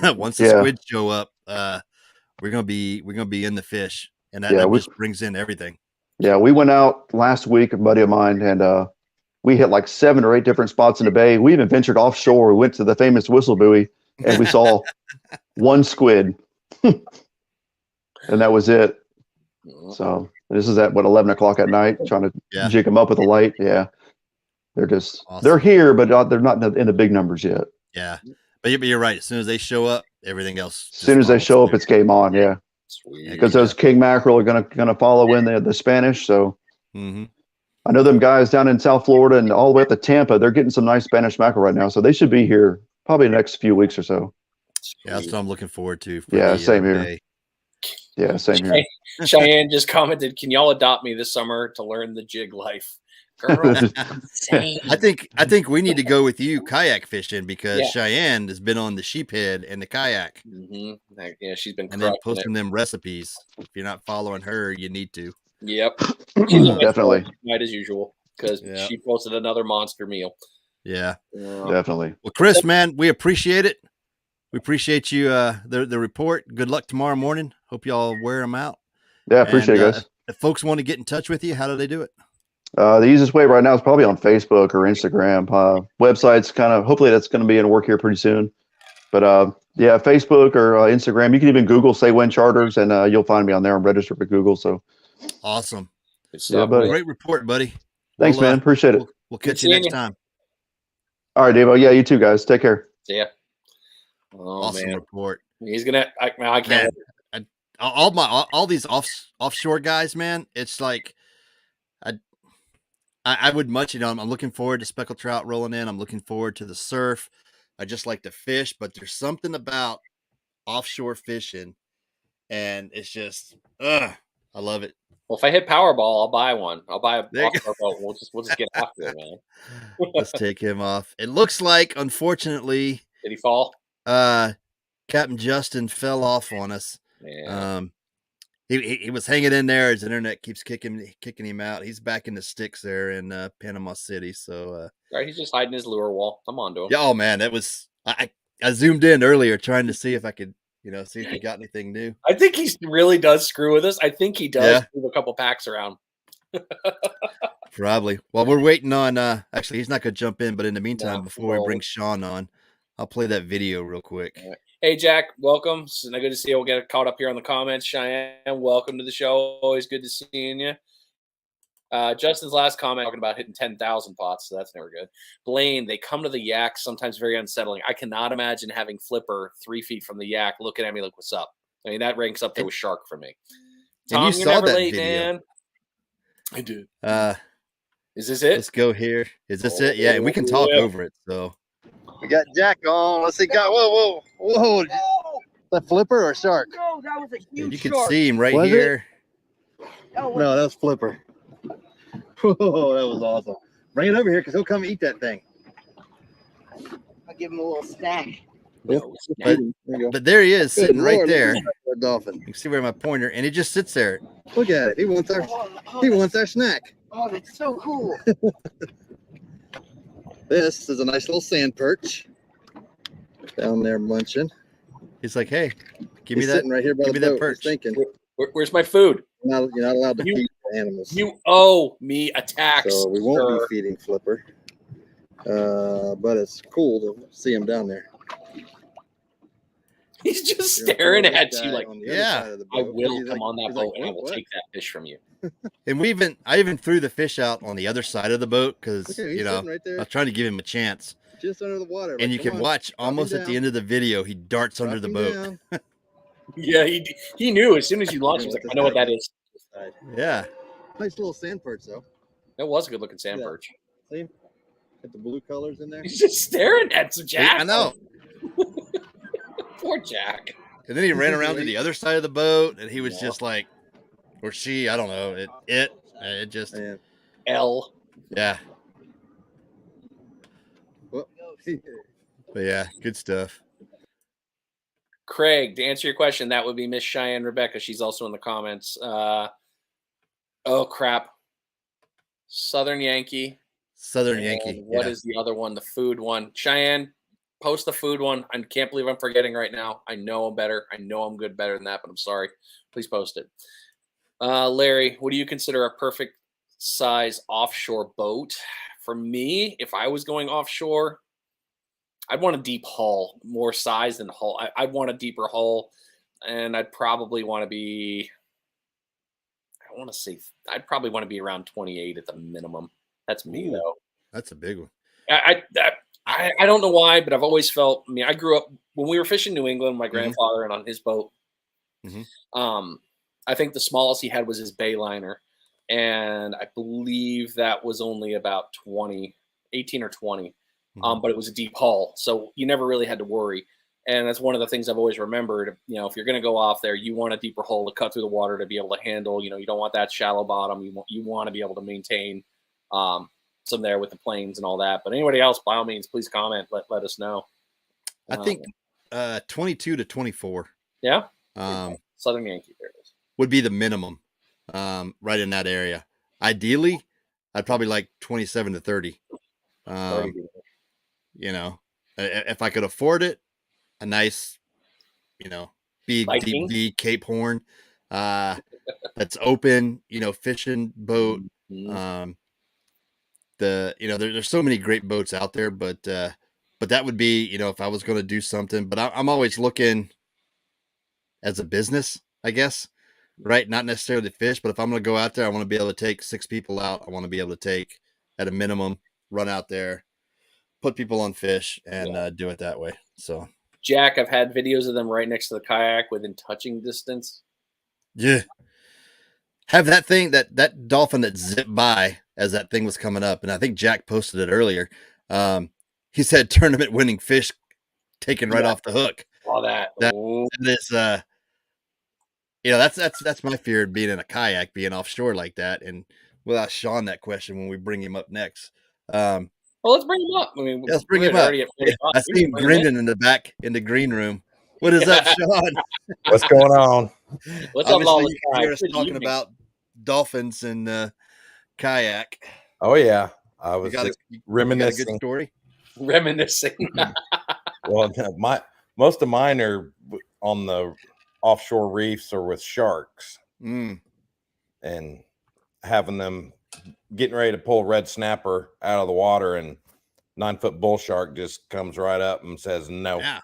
Once the squid show up, we're gonna be in the fish, and that just brings in everything. Yeah, we went out last week, a buddy of mine, and we hit like 7 or 8 different spots in the bay. We even ventured offshore. We went to the famous whistle buoy, and we saw one squid, and that was it. So this is at 11 o'clock at night, trying to jig them up with a light. Yeah, they're just they're here, but they're not in the big numbers yet. Yeah, but you're right. As soon as they show up, everything else. As soon as they show up, it's game on. Yeah. Because those king mackerel are gonna follow in the Spanish. So I know them guys down in South Florida and all the way up to Tampa. They're getting some nice Spanish mackerel right now, so they should be here probably in the next few weeks or so. Yeah, that's what I'm looking forward to. Same here. Yeah, same here. Cheyenne just commented, "Can y'all adopt me this summer to learn the jig life?" Girl, I think we need to go with you kayak fishing because Cheyenne has been on the sheephead and the kayak. Yeah, she's been and then posting them recipes. If you're not following her, you need to. Yep, definitely. Night as usual because she posted another monster meal. Yeah, definitely. Well, Chris, man, we appreciate it. We appreciate you. The report. Good luck tomorrow morning. Hope y'all wear them out. Yeah, appreciate it, guys. If folks want to get in touch with you, how do they do it? The easiest way right now is probably on Facebook or Instagram. Websites hopefully that's going to be in work here pretty soon. But Facebook or Instagram. You can even Google Say When Charters, and you'll find me on there. I'm registered for Google. So awesome. Buddy. Great report, buddy. Thanks, man. Appreciate it. We'll catch you next time. All right, Davo. Yeah, you too, guys. Take care. See ya. Awesome report. He's gonna. I can't. all these offshore guys, man. It's like I would much, I'm looking forward to speckled trout rolling in. I'm looking forward to the surf. I just like to fish, but there's something about offshore fishing, and it's just, I love it. Well, if I hit Powerball, I'll buy one. I'll buy a offshore boat. We'll just get after it, man. Let's take him off. It looks like, unfortunately, did he fall? Captain Justin fell off on us. Yeah. He was hanging in there. His internet keeps kicking him out. He's back in the sticks there in Panama City. So right, he's just hiding his lure wall. I'm on to him. Yeah, oh man, that was I zoomed in earlier trying to see if I could, see if he got anything new. I think he really does screw with us. I think he does move a couple packs around. Probably. Well, we're waiting on actually he's not gonna jump in, but in the meantime, before we bring Sean on, I'll play that video real quick. Hey, Jack, welcome. It's good to see you. We'll get caught up here on the comments. Cheyenne, welcome to the show. Always good to seeing you. Justin's last comment talking about hitting 10,000 pots, so that's never good. Blaine, they come to the yak, sometimes very unsettling. I cannot imagine having Flipper 3 feet from the yak looking at me like, what's up? I mean, that ranks up there with Shark for me. Tom, and you saw that late, video. Man. I did. Is this it? Let's go here. Is this it? Yeah, and we can talk over it. So we got Jack on. Let's see. Whoa. Is that Flipper or Shark? No, that was a huge You can shark. see him right here. No, that was Flipper. Whoa, that was awesome. Bring it over here because he'll come eat that thing. I'll give him a little snack. Yep. But there he is, sitting right there. Dolphin. You can see where my pointer, and he just sits there. Look at it. He wants our snack. Oh, that's so cool. This is a nice little sand perch down there munching. He's like, hey, give me that. Sitting right here by give me the boat. that perch. Thinking, where's my food? you're not allowed to feed animals. You owe me a tax. So we won't be feeding Flipper. But it's cool to see him down there. He's just staring at you like, yeah, I will come on that boat and I will take that fish from you. And I even threw the fish out on the other side of the boat because I was trying to give him a chance. Just under the water. And you can watch almost at the end of the video, he darts under the boat. Yeah, he knew as soon as you launched. He was like, I know what that is. Yeah. Nice little sand perch though. That was a good looking sand perch. See? Got the blue colors in there. He's just staring at some Jack. I know. Poor Jack. And then he ran around to the other side of the boat, and he was just like, or she, I don't know. It just L. Yeah. Well, but yeah, good stuff. Craig, to answer your question, that would be Miss Cheyenne Rebecca. She's also in the comments. Oh crap. Southern Yankee. What is the other one? The food one. Cheyenne, post the food one. I can't believe I'm forgetting right now. I know I'm better. I know I'm better than that, but I'm sorry. Please post it. Larry, what do you consider a perfect size offshore boat? For me, if I was going offshore, I'd want a deep hull, more size than hull. I'd want a deeper hull, and I'd probably want to be, I'd probably want to be around 28 at the minimum. That's me, though. That's a big one. I don't know why, but I've always felt, I grew up, when we were fishing New England, my grandfather and on his boat, I think the smallest he had was his Bayliner, and I believe that was only about 18 or 20. But it was a deep hull, so you never really had to worry. And that's one of the things I've always remembered. If you're going to go off there, you want a deeper hull to cut through the water to be able to handle. You don't want that shallow bottom. You want to be able to maintain some there with the planes and all that. But anybody else, by all means, please comment. Let us know. I think 22 to 24. Yeah. Southern Yankee, there it is. Would be the minimum, right in that area. Ideally, I'd probably like 27 to 30. If I could afford it, a nice, big deep Cape Horn, that's open, fishing boat. There's so many great boats out there, but that would be, if I was going to do something. But I'm always looking as a business, I guess, right? Not necessarily fish, but if I'm going to go out there, I want to be able to take 6 people out. I want to be able to take, at a minimum, run out there, put people on fish, and do it that way. So, Jack, I've had videos of them right next to the kayak within touching distance. Yeah. Have that thing, that dolphin that zipped by as that thing was coming up, and I think Jack posted it earlier. He said tournament winning fish taken right off the hook. All that. That is that's my fear of being in a kayak, being offshore like that. And we'll ask Sean that question when we bring him up next. Well, let's bring him up. I mean, let's bring him up. I see him grinning in the back in the green room. What is up, Sean? What's going on? What's up, Lawless? You're talking about dolphins and kayak. Oh yeah, I was reminiscing. You got a good story? Reminiscing. Well, most of mine are on the offshore reefs or with sharks, and having them getting ready to pull a red snapper out of the water, and 9-foot bull shark just comes right up and says no. Yeah.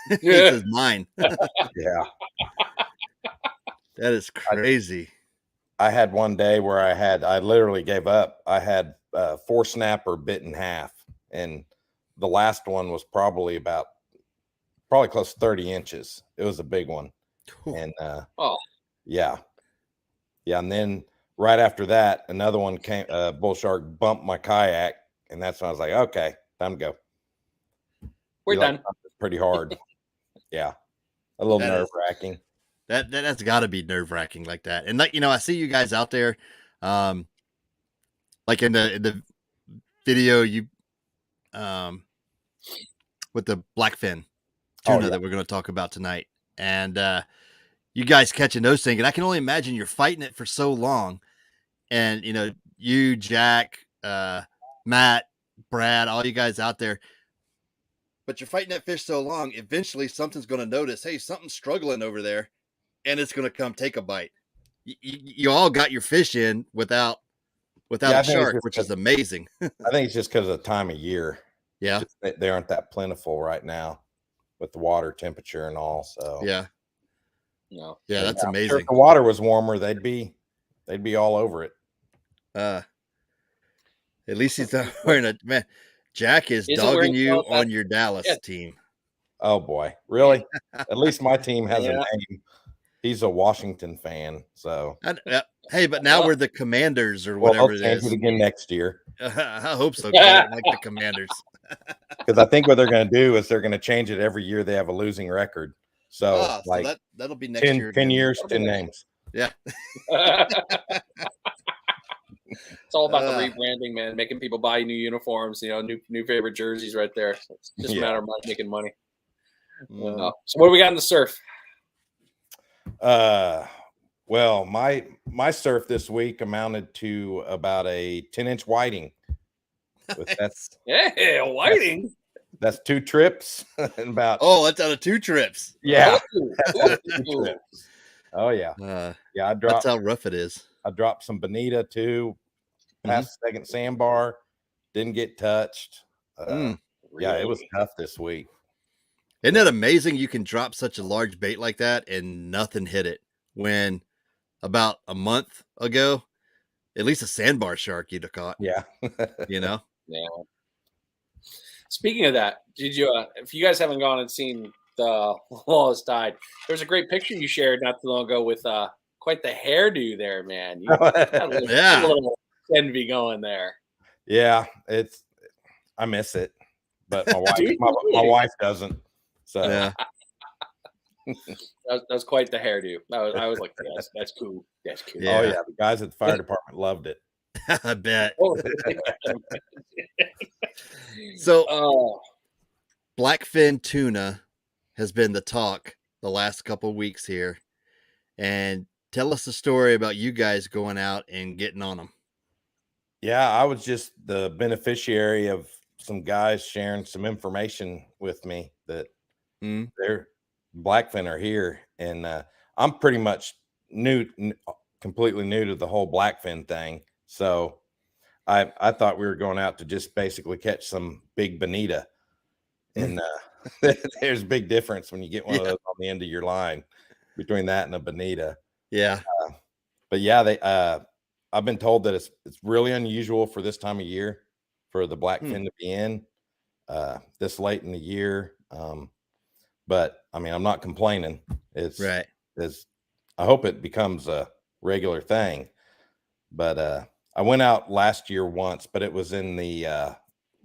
This is mine. Yeah. That is crazy. I had one day where I literally gave up. I had 4 snapper bit in half, and the last one was probably close to 30 inches. It was a big one. And yeah. And then right after that, another one came, bull shark bumped my kayak, and that's when I was like, okay, time to go. We're done. Pretty hard. Yeah. A little nerve-wracking. That's got to be nerve-wracking like that. And I see you guys out there, like in the video you with the Blackfin Tuna that we're going to talk about tonight, and you guys catching those things. And I can only imagine you're fighting it for so long, and you, Jack, Matt, Brad, all you guys out there. But you're fighting that fish so long, eventually something's going to notice, hey, something's struggling over there, and it's going to come take a bite. You all got your fish in without a shark, which is amazing. I think it's just because of the time of year. Yeah. They aren't that plentiful right now with the water temperature and all. So yeah. No. Yeah, that's amazing. If the water was warmer, they'd be all over it. At least he's not wearing a man. Jack is dogging you on your Dallas team. Oh boy, really? At least my team has a name. He's a Washington fan, so. Hey, but now we're the Commanders or whatever it is. It again next year. I hope so. Like the Commanders. Because I think what they're going to do is they're going to change it every year. They have a losing record. So, that'll be next year. 10 years, 10 names. Yeah. It's all about the rebranding, man. Making people buy new uniforms, new favorite jerseys right there. It's just a matter of making money. So what do we got in the surf? Well, my surf this week amounted to about a 10-inch whiting. That's whiting. That's 2 trips and about. Oh, that's out of 2 trips. Yeah. 2 trips. Oh yeah. I dropped. That's how rough it is. I dropped some bonita too. Past the second sandbar, didn't get touched. Yeah, it was tough this week. Isn't it amazing you can drop such a large bait like that and nothing hit it? When about a month ago, at least a sandbar shark you'd have caught. Yeah. Yeah. Speaking of that, did you? If you guys haven't gone and seen the Lawless Tide, there's a great picture you shared not too long ago with quite the hairdo there, man. You a little envy going there. Yeah, I miss it, but my wife, my wife doesn't. So yeah. That was quite the hairdo. I was like, that's cool. That's cool. Yeah. Oh yeah, the guys at the fire department loved it. I bet. So, Blackfin Tuna has been the talk the last couple of weeks here, and tell us the story about you guys going out and getting on them. Yeah, I was just the beneficiary of some guys sharing some information with me that they're Blackfin are here, and I'm pretty much completely new to the whole Blackfin thing. So I thought we were going out to just basically catch some big bonita, and there's a big difference when you get one of those on the end of your line between that and a bonita. Yeah, but yeah, I've been told that it's really unusual for this time of year for the Blackfin to be in this late in the year. But I mean, I'm not complaining. It's I hope it becomes a regular thing. But I went out last year once, but it was in the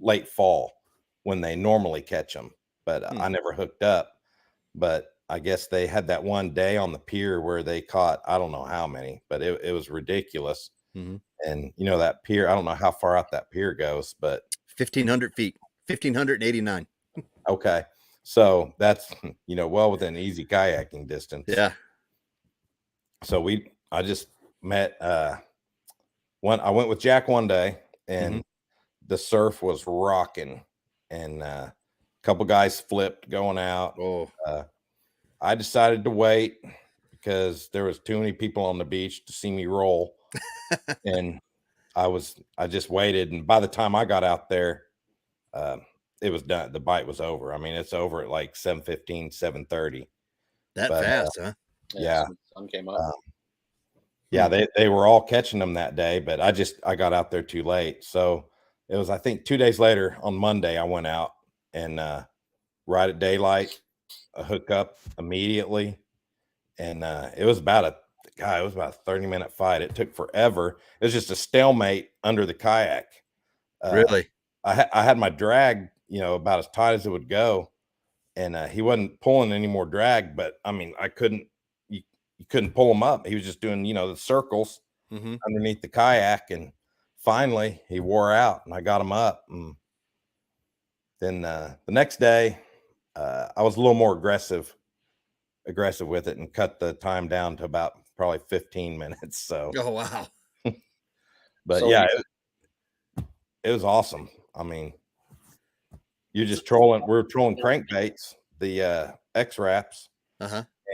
late fall when they normally catch them. But I never hooked up. But I guess they had that one day on the pier where they caught, I don't know how many, but it was ridiculous. And you know, that pier, I don't know how far out that pier goes, but 1,500 feet, 1,589. Okay. So that's, you know, well within easy kayaking distance. Yeah. So I just met, I went with Jack one day, and the surf was rocking, and a couple guys flipped going out. I decided to wait because there was too many people on the beach to see me roll. And I just waited. And by the time I got out there, it was done. The bite was over. I mean, it's over at like 7:15, 7:30. That fast, huh? Yeah. Sun came up. Yeah, they were all catching them that day, but I got out there too late. So it was, I think 2 days later on Monday, I went out and right at daylight, I hooked up immediately. And it was about a 30-minute fight. It took forever. It was just a stalemate under the kayak. Really? I had my drag, you know, about as tight as it would go. And he wasn't pulling any more drag, but I mean, you couldn't pull him up. He was just doing, you know, the circles underneath the kayak. And finally he wore out and I got him up. And then the next day I was a little more aggressive with it and cut the time down to about probably 15 minutes. So, oh, wow. But so, yeah, it was awesome. I mean, you're just trolling. We're trolling crankbaits, the X wraps,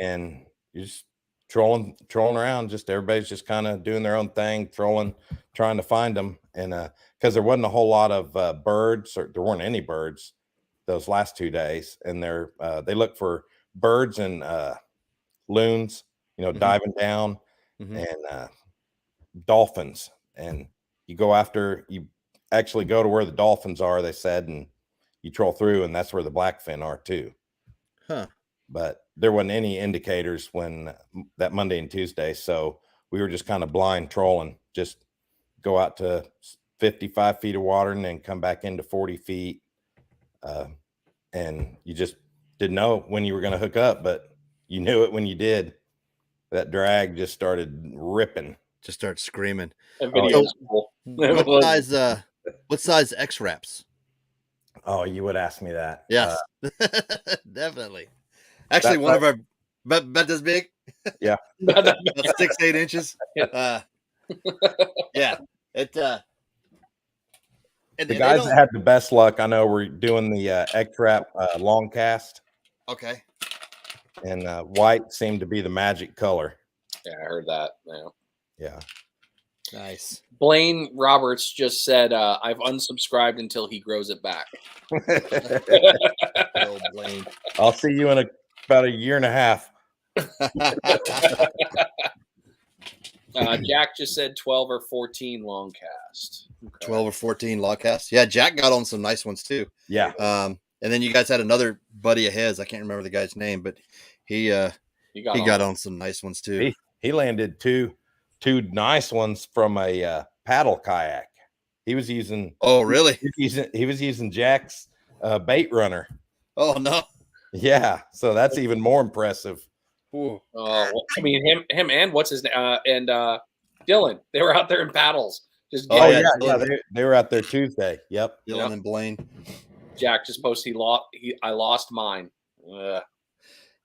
and you're just trolling around. Just everybody's just kind of doing their own thing, trolling, trying to find them. And because there wasn't a whole lot of birds, or there weren't any birds those last 2 days, and they look for birds and loons, you know, diving down, and dolphins. And you actually go to where the dolphins are, they said, and you troll through, and that's where the blackfin are too. But there wasn't any indicators when that Monday and Tuesday, so we were just kind of blind trolling. Just go out to 55 feet of water and then come back into 40 feet, and you just didn't know when you were going to hook up, but you knew it when you did. That drag just started ripping. Just start screaming. Cool. What size X wraps? Oh, you would ask me that. Yes, definitely. Actually, one of our, but this big. Yeah. About 6-8 inches. Yeah. It. And the guys that had the best luck, I know, were doing the X wrap long cast. Okay. And white seemed to be the magic color. Yeah, I heard that. Yeah. Yeah. Nice. Blaine Roberts just said, I've unsubscribed until he grows it back. Oh, Blaine. I'll see you in about a year and a half. Jack just said 12 or 14 long cast. Okay. 12 or 14 long cast. Yeah, Jack got on some nice ones too. Yeah. And then you guys had another buddy of his. I can't remember the guy's name, but he got on some nice ones too. He landed two nice ones from a paddle kayak. He was using. Oh, really? He was using Jack's bait runner. Oh no. Yeah, so that's even more impressive. Well, I mean, him and what's his name and Dylan. They were out there in paddles. Just yeah, they were out there Tuesday. Yep, Dylan and Blaine. Jack just posted I lost mine. Yeah,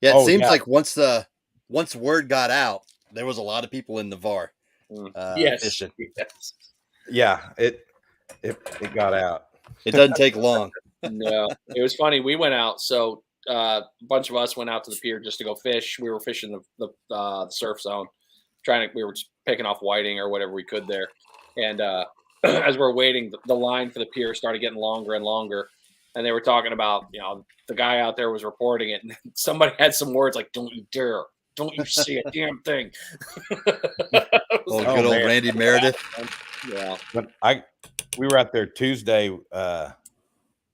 it seems like once word got out, there was a lot of people in the VAR. Yes. Yeah, it got out. It doesn't take long. No, it was funny. We went out, so a bunch of us went out to the pier just to go fish. We were fishing the surf zone, we were just picking off whiting or whatever we could there. And as we're waiting, the line for the pier started getting longer and longer. And they were talking about, you know, the guy out there was reporting it, and somebody had some words like, "Don't you dare! Don't you see a damn thing!" Good old Randy Meredith. Yeah, but we were out there Tuesday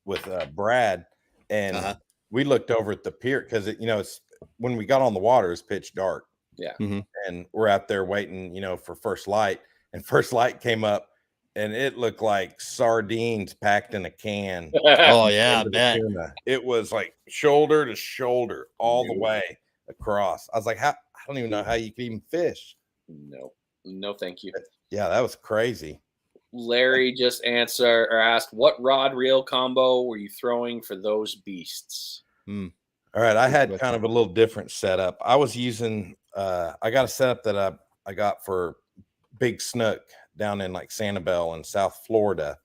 with Brad, and we looked over at the pier because it's when we got on the water, it's pitch dark. Yeah. And we're out there waiting, for first light, and first light came up and it looked like sardines packed in a can. Oh yeah, I bet. It was like shoulder to shoulder all the way across. I was like, I don't even know how you can even fish. No, thank you. Yeah, that was crazy. Larry just asked, what rod reel combo were you throwing for those beasts? All right, I had kind of a little different setup. I was using I got a setup that I got for big snook down in like Sanibel in South Florida,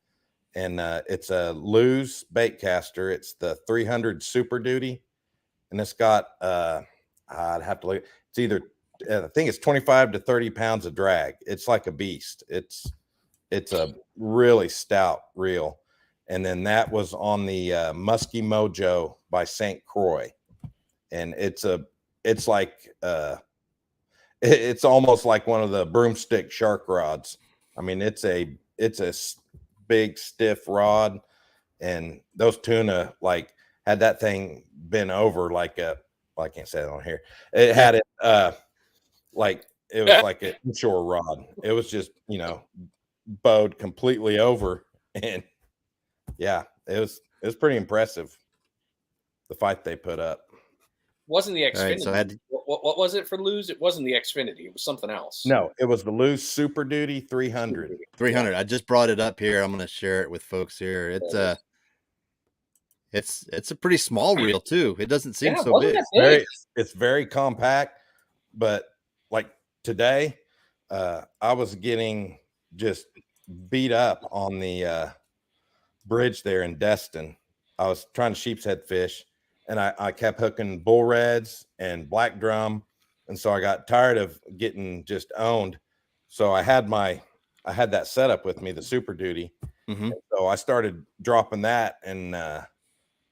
and it's a Lew's bait caster. It's the 300 Super Duty, and it's got I'd have to look. It's either I think it's 25 to 30 pounds of drag. It's like a beast. It's a really stout reel. And then that was on the Musky Mojo by St. Croix, and it's like it's almost like one of the broomstick shark rods. I mean, it's a big stiff rod, and those tuna like had that thing been over like a, well, I can't say that on here. It had it like it was like an inshore rod. It was just bowed completely over, and yeah, it was pretty impressive, the fight they put up. Wasn't the Xfinity? Right, so what was it for Lew's? It wasn't the Xfinity. It was something else. No, it was the Lew's Super Duty 300. 300. I just brought it up here. I'm going to share it with folks here. It's a pretty small reel too. It doesn't seem so big. It's very compact, but like today, I was getting just beat up on the bridge there in Destin. I was trying to sheep's head fish, and I kept hooking bull reds and black drum, and so I got tired of getting just owned. So I had that setup with me, the Super Duty. So I started dropping that, and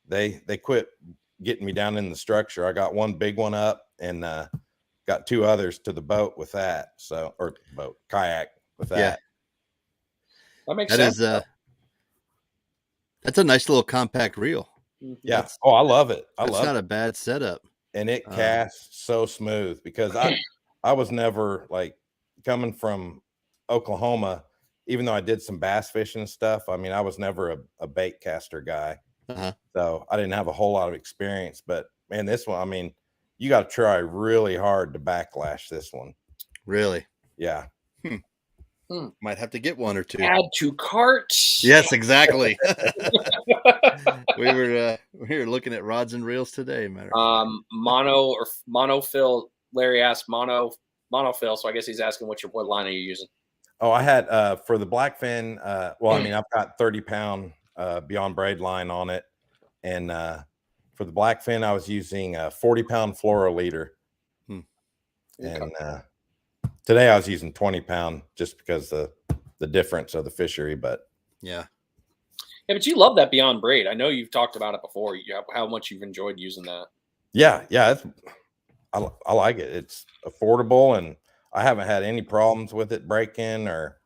they quit getting me down in the structure. I got one big one up, and got two others to the boat with that. So, or kayak with that. Yeah. That makes sense. That's a nice little compact reel. Yeah. I love it. It's not a bad setup. And it casts so smooth, because I was never like coming from Oklahoma, even though I did some bass fishing and stuff. I mean, I was never a bait caster guy. So I didn't have a whole lot of experience, but man, this one, I mean, you got to try really hard to backlash this one. Really? Yeah. Might have to get one or two. Add to carts. Yes, exactly. we were looking at rods and reels today, matter. Monofill. Larry asked monofill, so I guess he's asking what line are you using? Oh, I had for the Blackfin. Well, I mean, I've got 30-pound Beyond Braid line on it, and for the Blackfin, I was using a 40-pound fluoroliter, and today I was using 20-pound just because the difference of the fishery. But yeah, but you love that Beyond Braid. I know you've talked about it before. How much you've enjoyed using that. Yeah, I like it. It's affordable, and I haven't had any problems with it breaking or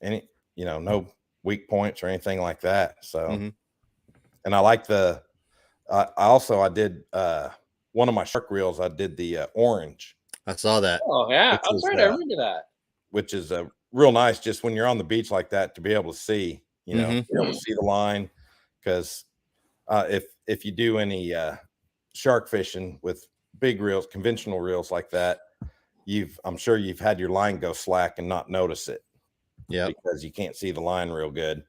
any, no weak points or anything like that. So, and I like I did one of my shark reels. I did the orange. I saw that. Oh yeah, I remember that. Which is real nice, just when you're on the beach like that, to be able to see, be able to see the line. Because if you do any shark fishing with big reels, conventional reels like that, I'm sure you've had your line go slack and not notice it. Yeah, because you can't see the line real good,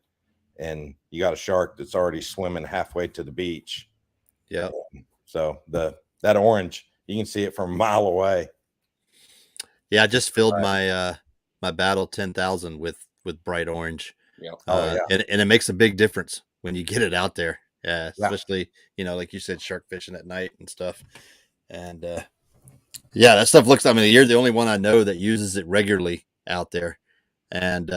and you got a shark that's already swimming halfway to the beach. Yeah. So that orange, you can see it from a mile away. Yeah, I just filled my my Battle 10,000 with bright orange. Yeah. And it makes a big difference when you get it out there. Yeah, especially like you said, shark fishing at night and stuff. And yeah, that stuff looks. I mean, you're the only one I know that uses it regularly out there, and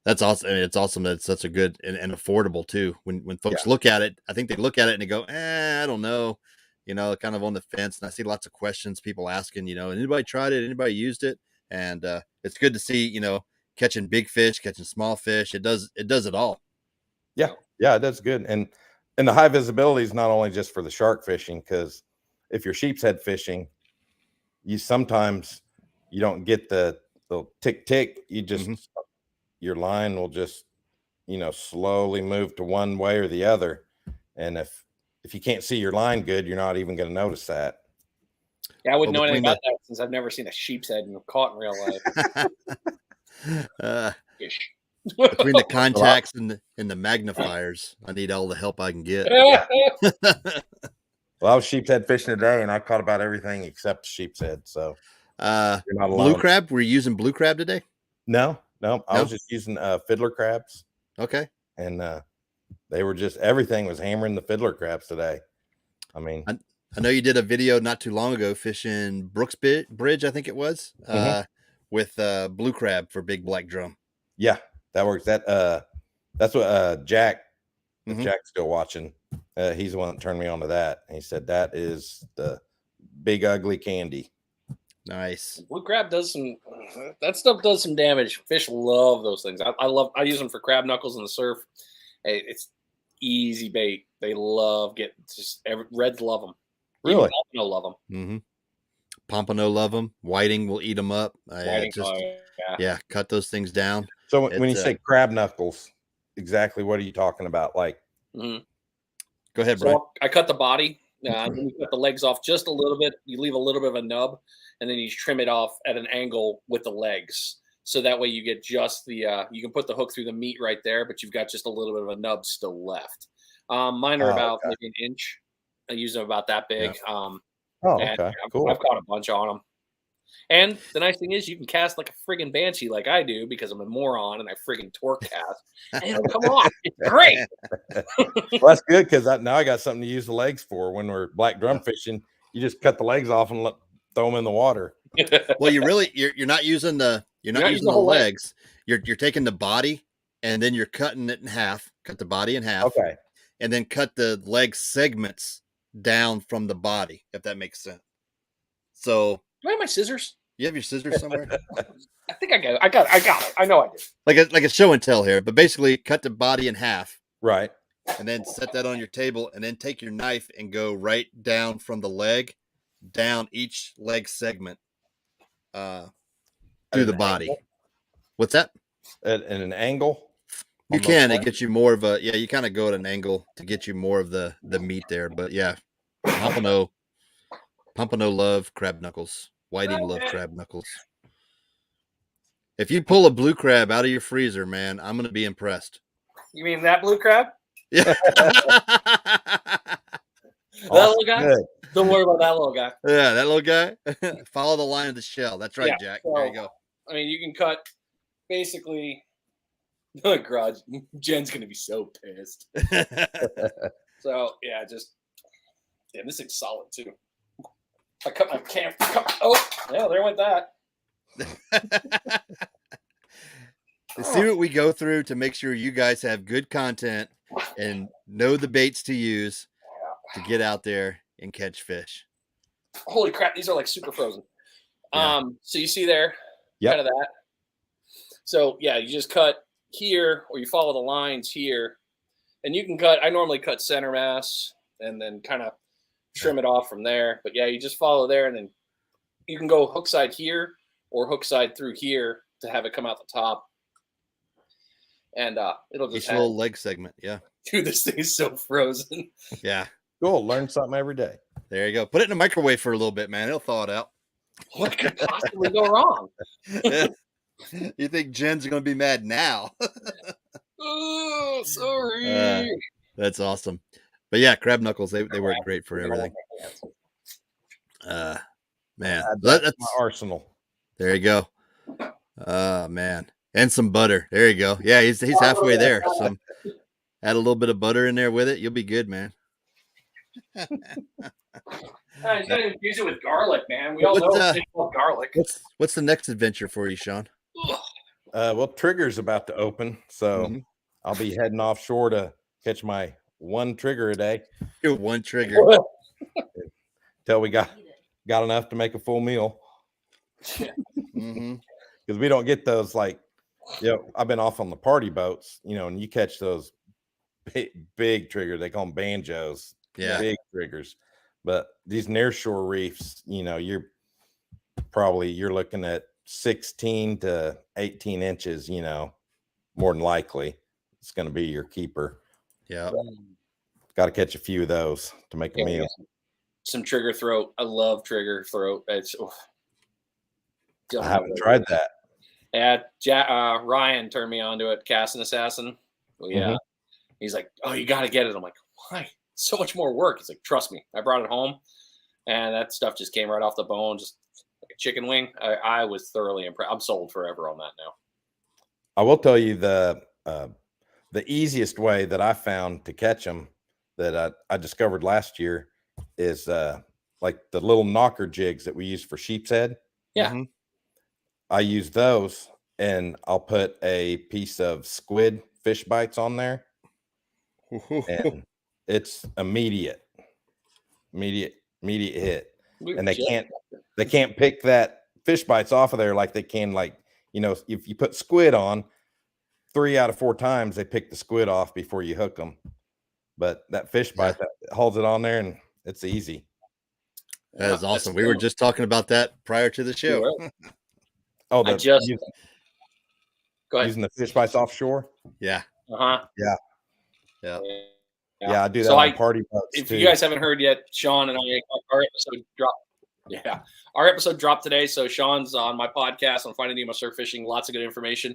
that's awesome. I mean, it's awesome that it's such a good and affordable too. When folks look at it, I think they look at it and they go, I don't know, kind of on the fence. And I see lots of questions, people asking, anybody tried it, anybody used it, and it's good to see, catching big fish, catching small fish. It does it all. Yeah, that's good. And the high visibility is not only just for the shark fishing, because if you're sheep's head fishing, you sometimes you don't get the tick tick. You just your line will just slowly move to one way or the other, and if you can't see your line good, you're not even going to notice that. Yeah, I wouldn't know anything about that since I've never seen a sheep's head caught in real life. Between the contacts and the magnifiers, I need all the help I can get. Well, I was sheep's head fishing today, and I caught about everything except sheep's head. So, you're not alone. Blue crab? Were you using blue crab today? No. I was just using fiddler crabs. Okay. And they were everything was hammering the fiddler crabs today. I mean, I know you did a video not too long ago fishing Brooks Bridge, I think it was, with blue crab for big black drum. Yeah, that works. That's what Jack. If Jack's still watching, he's the one that turned me on to that. And he said that is the big ugly candy. Nice. Blue crab does some damage. Fish love those things. I use them for crab knuckles in the surf. Hey, it's easy bait. They love reds love them. Really? Even pompano love them. Pompano love them. Whiting will eat them up. Cut those things down. So when you say crab knuckles, exactly what are you talking about? Like, go ahead, Brian. I cut the body. Then you cut the legs off just a little bit. You leave a little bit of a nub, and then you trim it off at an angle with the legs. So that way you get just the you can put the hook through the meat right there, but you've got just a little bit of a nub still left. Mine are about maybe an inch. I use them about that big. Yeah. Okay. Cool. I've caught a bunch on them. And the nice thing is you can cast like a friggin' banshee like I do because I'm a moron and I friggin' torque cast. And it'll come off. It's great. Well, that's good because now I got something to use the legs for when we're black drum fishing. You just cut the legs off and throw them in the water. Well, you're not using the legs. You're taking the body and then you're cutting it in half. Cut the body in half. Okay. And then cut the leg segments down from the body, if that makes sense. So do I have my scissors? You have your scissors somewhere? I think I got it. I know I did. Like a show and tell here, but basically cut the body in half. Right. And then set that on your table and then take your knife and go right down from the leg, down each leg segment through the body. Angle? What's that? At an angle? You can. It gets you more of you kind of go at an angle to get you more of the meat there. But yeah, Pompano love crab knuckles. Whiting love crab knuckles. If you pull a blue crab out of your freezer, man, I'm going to be impressed. You mean that blue crab? Yeah. That little guy? Good. Don't worry about that little guy. Yeah, that little guy. Follow the line of the shell. That's right, Jack. So, there you go. I mean, you can cut basically. Oh, God, Jen's going to be so pissed. So, this thing's solid, too. I cut my camp. Oh, yeah, there went that. See what we go through to make sure you guys have good content and know the baits to use to get out there and catch fish. Holy crap, these are like super frozen. Yeah. So you see there, kind of that. So, you just cut here, or you follow the lines here, and you can cut. I normally cut center mass and then kind of trim it off from there. But you just follow there, and then you can go hook side here or hook side through here to have it come out the top. And it'll just each little leg segment. Yeah. Dude, this thing is so frozen. Yeah. Cool. Learn something every day. There you go. Put it in the microwave for a little bit, man. It'll thaw it out. What could possibly go wrong? You think Jen's going to be mad now? Oh, sorry. That's awesome. But yeah, crab knuckles, they work great for everything. Man, that's my arsenal. There you go. Man. And some butter. There you go. Yeah, he's halfway there. So add a little bit of butter in there with it. You'll be good, man. You gotta infuse it with garlic, man. We all know garlic. What's the next adventure for you, Sean? Well, Trigger's about to open, so I'll be heading offshore to catch my one trigger a day. Your one trigger. Till we got enough to make a full meal. Because we don't get those I've been off on the party boats, and you catch those big triggers. They call them banjos. Yeah, big triggers. But these nearshore reefs, you're probably you're looking at 16 to 18 inches, more than likely it's going to be your keeper. Yeah. Got to catch a few of those to make a meal. Some trigger throat. I love trigger throat. I haven't tried that. Yeah, Ryan turned me on to it. Casting Assassin. Well, yeah. He's like, oh, you got to get it. I'm like, why? So much more work. He's like, trust me. I brought it home, and that stuff just came right off the bone, just like a chicken wing. I was thoroughly impressed. I'm sold forever on that now. I will tell you the easiest way that I found to catch them that I discovered last year is like the little knocker jigs that we use for sheep's head. Yeah. I use those, and I'll put a piece of squid fish bites on there, and it's immediate hit. And they can't pick that fish bites off of there like they can, like, if you put squid on, 3 out of 4 times they pick the squid off before you hook them. But that fish bite that holds it on there, and it's easy. That is awesome. We were just talking about that prior to the show. Oh, go ahead. Using the fish bites offshore? Yeah. Uh-huh. Yeah. Yeah, I do that on party boats. If you guys haven't heard yet, Sean and I, our episode dropped. Yeah, our episode dropped today. So Sean's on my podcast on Finding Nemo Surf Fishing. Lots of good information.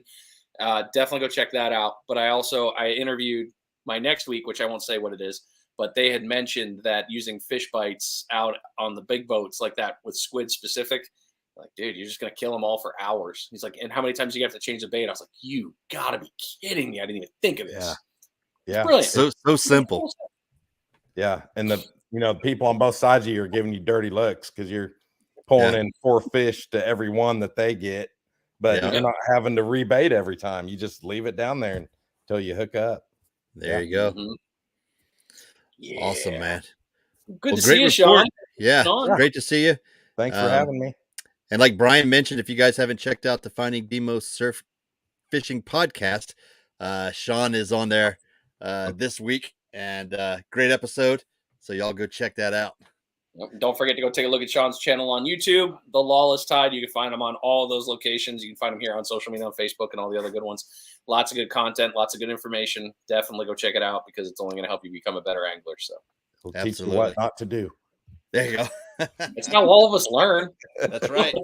Definitely go check that out. But I interviewed my next week, which I won't say what it is, but they had mentioned that using fish bites out on the big boats like that with squid specific, like, dude, you're just going to kill them all for hours. He's like, and how many times do you have to change the bait? I was like, you got to be kidding me. I didn't even think of this. Yeah. Brilliant. So simple. Yeah. And the people on both sides of you are giving you dirty looks because you're pulling in 4 fish to every one that they get, but you're not having to rebait every time. You just leave it down there until you hook up. There you go. Yeah. Awesome, man. Good to see you, Sean. Yeah. Great to see you. Thanks for having me. And like Brian mentioned, if you guys haven't checked out the Finding Nemo Surf Fishing podcast, Sean is on there this week, and great episode. So y'all go check that out. Don't forget to go take a look at Sean's channel on YouTube, The Lawless Tide. You can find him on all those locations. You can find him here on social media, on Facebook, and all the other good ones. Lots of good content, lots of good information. Definitely go check it out because it's only going to help you become a better angler. So it'll teach you what not to do. There you go. It's how all of us learn. That's right.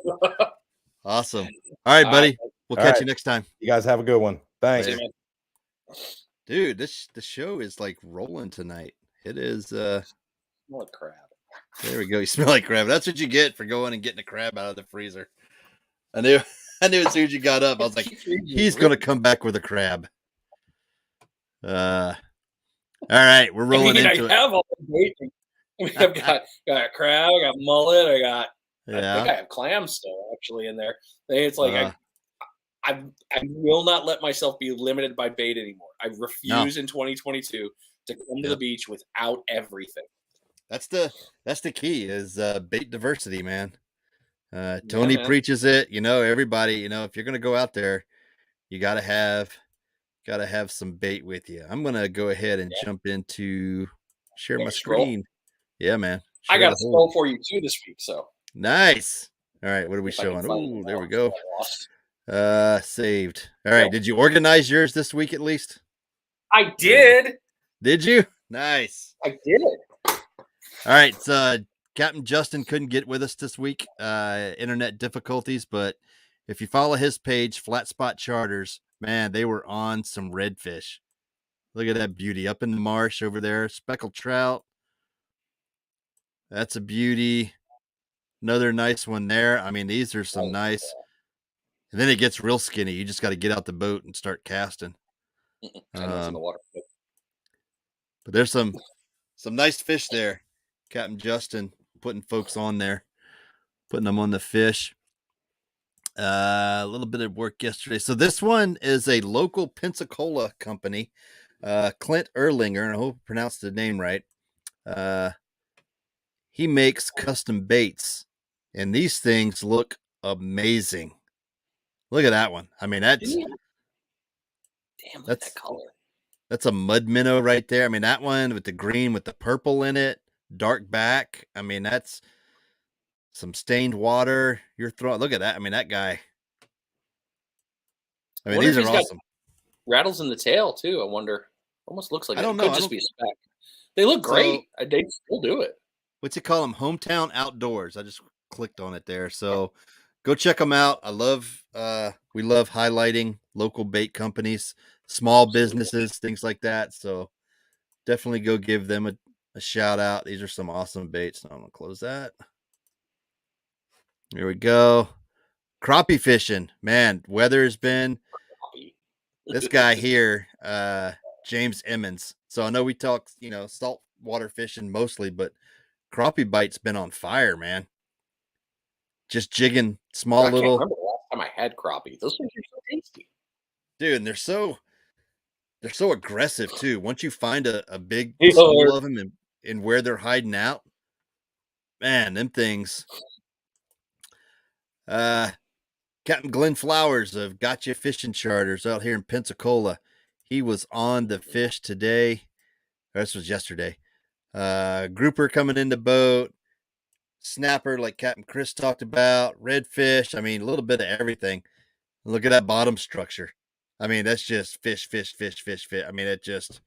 Awesome. All right, buddy. We'll catch you next time. You guys have a good one. Thanks. Dude, the show is like rolling tonight. It is smell like crab. There we go. You smell like crab. That's what you get for going and getting a crab out of the freezer. I knew as soon as you got up, I was like, he's gonna come back with a crab. All right, we're rolling into it. I have all the bait. I've got a crab, I got mullet, I think I have clams still actually in there. It's like I will not let myself be limited by bait anymore. I refuse in 2022 to come to the beach without everything. That's the key is bait diversity, man. Tony preaches it. Everybody. If you're gonna go out there, you gotta have some bait with you. I'm gonna go ahead and jump into share my screen. Yeah, man. I got a scroll for you too this week. So nice. All right, what are we showing? Oh, there we go. Saved. All right. Did you organize yours this week at least? I did. Did you? Nice. I did. All right. Captain Justin couldn't get with us this week. Internet difficulties, but if you follow his page, Flat Spot Charters, man, they were on some redfish. Look at that beauty up in the marsh over there. Speckled trout. That's a beauty. Another nice one there. I mean, these are some nice. And then it gets real skinny. You just got to get out the boat and start casting. I know it's in the water. But there's some nice fish there. Captain Justin putting folks on there, putting them on the fish. A little bit of work yesterday. So this one is a local Pensacola company. Clint Erlinger, and I hope I pronounced the name right. He makes custom baits, and these things look amazing. Look at that one. I mean, that's that color. That's a mud minnow right there. I mean, that one with the green with the purple in it, dark back. I mean, that's some stained water. You're throwing. Look at that. I mean, that guy. I mean, these are awesome. Rattles in the tail too. I wonder. Almost looks like I don't it know. could just be a spec. They look great. They still do it. What's it call them? Hometown Outdoors. I just clicked on it there. So go check them out. I love. We love highlighting local bait companies, small businesses, things like that. So definitely go give them a shout out. These are some awesome baits. Now I'm gonna close that. Here we go. Crappie fishing, man. Weather has been. This guy here, James Emmons. So I know we talk, saltwater fishing mostly, but crappie bite's been on fire, man. Just jigging small little. I remember the last time I had crappie. Those things are so tasty, dude. And they're so aggressive too. Once you find a big school of them and where they're hiding out, man, them things. Captain Glenn Flowers of Gotcha Fishing Charters out here in Pensacola. He was on the fish today. This was yesterday. Grouper coming in the boat. Snapper like Captain Chris talked about. Redfish. I mean, a little bit of everything. Look at that bottom structure. I mean, that's just fish. I mean, it just...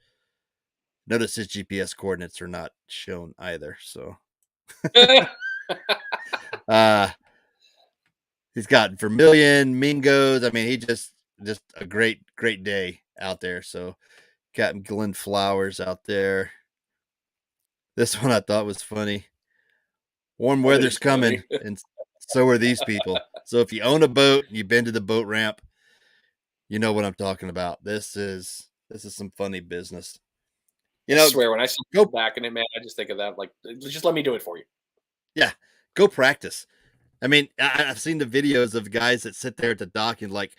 Notice his GPS coordinates are not shown either, so... He's got vermilion, mingos. I mean, he just a great day out there. So Captain Glenn Flowers out there. This one I thought was funny. Warm weather's coming, and so are these people. So if you own a boat and you've been to the boat ramp, you know what I'm talking about. This is some funny business. I swear, when I go back in it, man, I just think of that. Like, just let me do it for you. Yeah, go practice. I mean, I've seen the videos of guys that sit there at the dock and like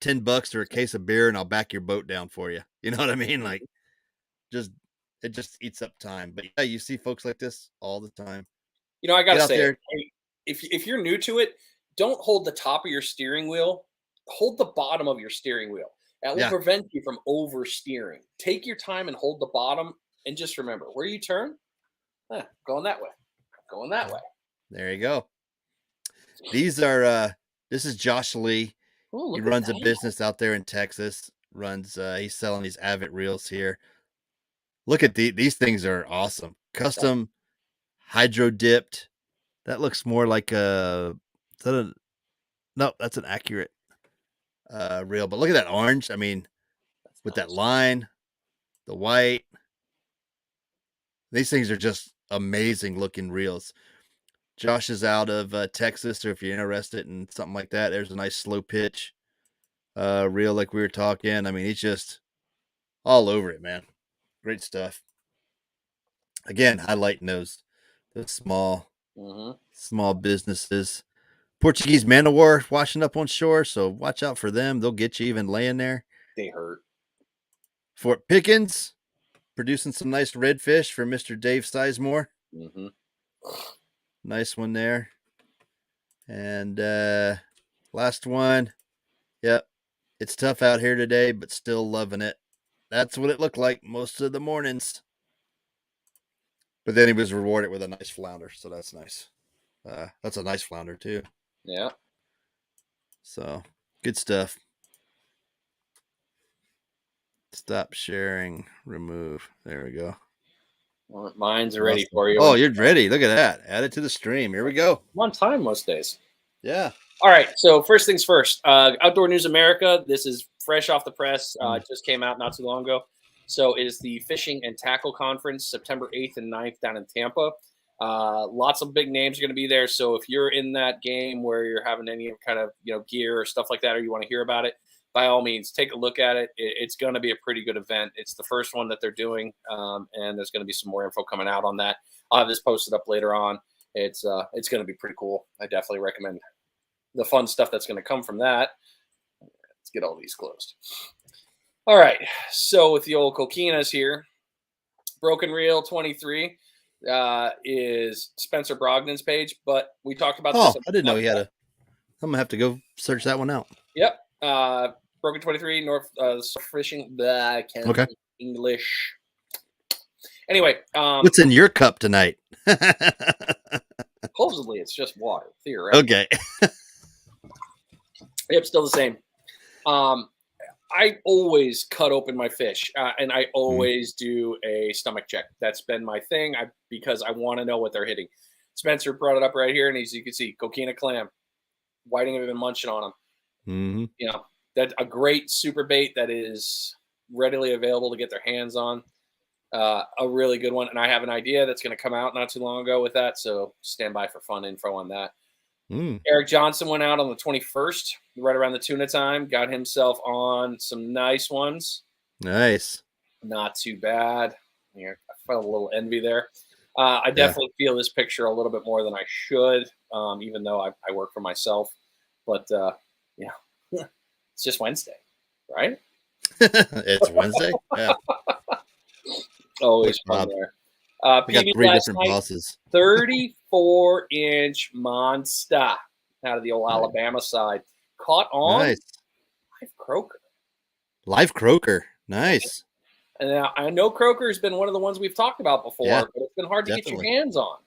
$10 or a case of beer, and I'll back your boat down for you. You know what I mean? Like, it just eats up time. But yeah, you see folks like this all the time. I gotta say, if you're new to it, don't hold the top of your steering wheel. Hold the bottom of your steering wheel. That will prevent you from oversteering. Take your time and hold the bottom, and just remember where you turn. Going that way. Going that way. There you go. These are this is Josh Lee. Ooh, he runs a business out there in Texas. He's selling these Avid reels here. Look at these things are awesome. Custom hydro dipped. That looks more like no, that's an accurate reel. But look at that orange. I mean, with that line, the white. These things are just amazing looking reels. Josh is out of Texas, or if you're interested in something like that, there's a nice slow pitch reel like we were talking. I mean, he's just all over it, man. Great stuff. Again, highlighting those small businesses. Portuguese man of war washing up on shore, so watch out for them. They'll get you even laying there. They hurt. Fort Pickens producing some nice redfish for Mr. Dave Sizemore. Mm-hmm. Nice one there. And last one. Yep. It's tough out here today, but still loving it. That's what it looked like most of the mornings. But then he was rewarded with a nice flounder, so that's nice. That's a nice flounder too. Yeah. So good stuff. Stop sharing. Remove. There we go. Well, mine's ready for you. Oh, you're ready. Look at that. Add it to the stream. Here we go. I'm on time most days. Yeah. All right. So first things first. Outdoor News America. This is fresh off the press. It just came out not too long ago. So it is the Fishing and Tackle Conference, September 8th and 9th down in Tampa. Lots of big names are going to be there. So if you're in that game where you're having any kind of gear or stuff like that, or you want to hear about it, by all means, take a look at it. It's going to be a pretty good event. It's the first one that they're doing, and there's going to be some more info coming out on that. I'll have this posted up later on. It's going to be pretty cool. I definitely recommend the fun stuff that's going to come from that. Let's get all these closed. All right. So with the old coquinas here, Broken Reel 23 is Spencer Brogdon's page, but we talked about this. I didn't know he had a. I'm going to have to go search that one out. Yep. Broken 23, North Fishing. I can't English. Anyway. What's in your cup tonight? Supposedly, it's just water. Theoretically. Okay. Yep, still the same. I always cut open my fish, and I always do a stomach check. That's been my thing because I want to know what they're hitting. Spencer brought it up right here, and as you can see, coquina clam. Whiting have been munching on them. Mm-hmm. You know, that's a great super bait that is readily available to get their hands on. A really good one, and I have an idea that's going to come out not too long ago with that, so stand by for fun info on that. Eric Johnson went out on the 21st, right around the tuna time, got himself on some nice ones. Nice. Not too bad. I felt a little envy there. I definitely feel this picture a little bit more than I should, even though I work for myself. But, it's just Wednesday, right? It's Wednesday? Yeah. Always fun there. We got 3 different bosses. 34-inch monster out of the old Alabama side. Caught on live croaker. Live croaker. Nice. And now, I know croaker has been one of the ones we've talked about before, but it's been hard to get your hands on.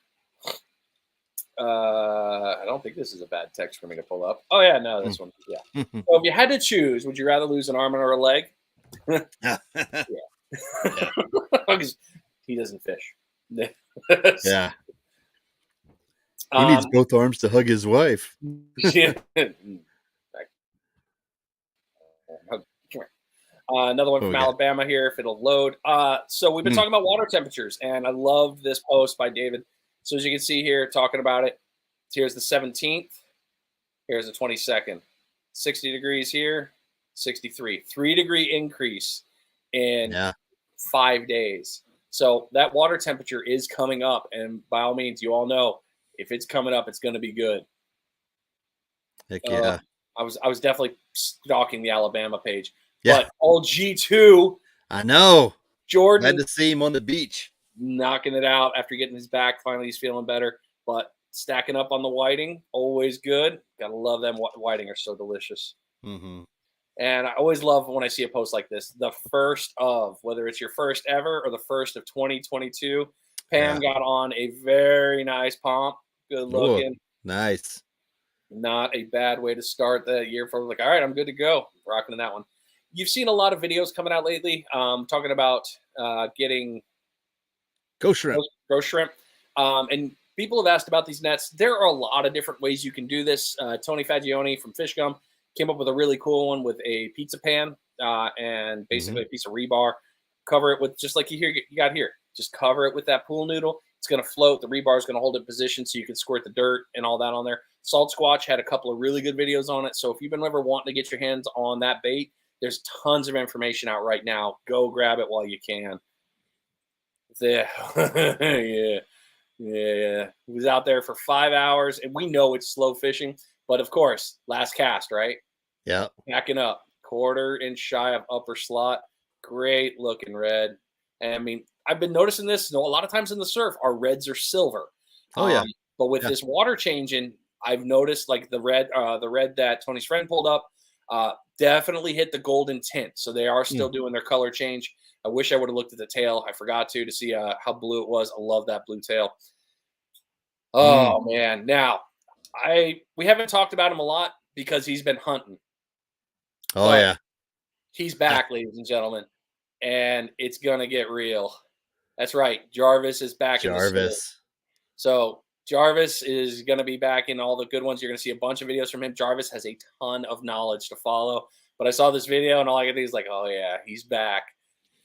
I don't think this is a bad text for me to pull up. Oh, yeah, no, this one. Yeah. So if you had to choose, would you rather lose an arm or a leg? Yeah. Because he doesn't fish. Yeah. He needs both arms to hug his wife. Yeah. Another one from Alabama here, if it'll load. So we've been talking about water temperatures, and I love this post by David. So as you can see here, talking about it, here's the 17th. Here's the 22nd. 60 degrees here, 63. 3-degree increase in 5 days. So that water temperature is coming up, and by all means, you all know if it's coming up, it's going to be good. Heck yeah! I was definitely stalking the Alabama page, but old G2. I know. Jordan had to see him on the beach, knocking it out after getting his back. Finally, he's feeling better. But stacking up on the whiting, always good. Gotta love them. Whiting are so delicious. Mm-hmm. And I always love when I see a post like this. The first of, whether it's your first ever or the first of 2022, Pam got on a very nice pomp. Good looking. Ooh, nice. Not a bad way to start the year. For like, all right, I'm good to go. Rocking in that one. You've seen a lot of videos coming out lately talking about getting ghost shrimp. And people have asked about these nets. There are a lot of different ways you can do this. Tony Fagioni from Fish Gum came up with a really cool one with a pizza pan and basically a piece of rebar. Cover it with, just like you got here. Just cover it with that pool noodle. It's going to float. The rebar is going to hold it in position so you can squirt the dirt and all that on there. Salt Squatch had a couple of really good videos on it. So if you've been ever wanting to get your hands on that bait, there's tons of information out right now. Go grab it while you can. Yeah. He was out there for 5 hours, and we know it's slow fishing. But, of course, last cast, right? Yeah. Backing up. 1/4 inch shy of upper slot. Great looking red. And, I mean, I've been noticing this. A lot of times in the surf, our reds are silver. Oh, yeah. But with this water changing, I've noticed, like, the red that Tony's friend pulled up definitely hit the golden tint. So they are still doing their color change. I wish I would have looked at the tail. I forgot to see how blue it was. I love that blue tail. Oh, man. Now, we haven't talked about him a lot because he's been hunting. Oh, yeah. He's back, ladies and gentlemen, and it's going to get real. That's right. Jarvis is back. Jarvis. So Jarvis is going to be back in all the good ones. You're going to see a bunch of videos from him. Jarvis has a ton of knowledge to follow. But I saw this video, and all I can think is like, oh, yeah, he's back.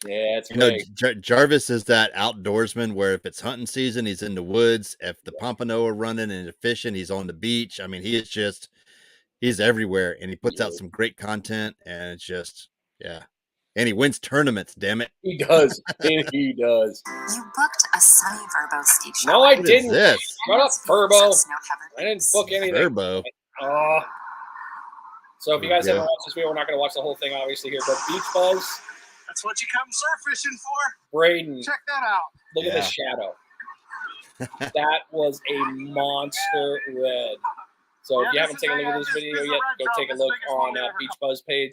Yeah, it's great. Jarvis is that outdoorsman where if it's hunting season, he's in the woods. If the pompano are running and fishing, he's on the beach. I mean, he's everywhere, and he puts out some great content, and it's just, and he wins tournaments, damn it. He does. He does. You booked a sunny Verbo ski show. No, I didn't. Shut up, Verbo. I didn't book anything. Verbo. So if you guys haven't watched this video, we're not going to watch the whole thing, obviously, here, but Beach Buzz. That's what you come surf fishing for. Braden. Check that out. Look at this shadow. That was a monster red. So if you haven't taken a look at this video yet, go take a look on Beach Buzz page.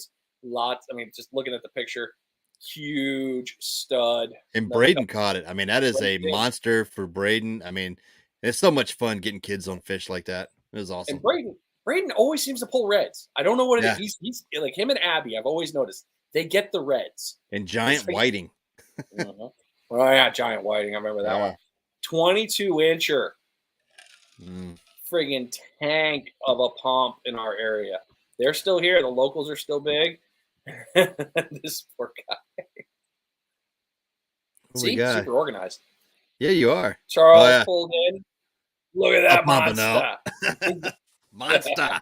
Just looking at the picture, huge stud. And Braden caught it. I mean, that is a monster for Braden. I mean, It's so much fun getting kids on fish like that. It was awesome. And Braden always seems to pull reds. I don't know what it is. He's like him and Abby. I've always noticed they get the reds. And giant whiting. Oh yeah, giant whiting. I remember that one. 22-incher. Friggin' tank of a pump in our area. They're still here. The locals are still big. This poor guy. See, super organized. Yeah, you are. Charles pulled in. Look at that monster. Monster.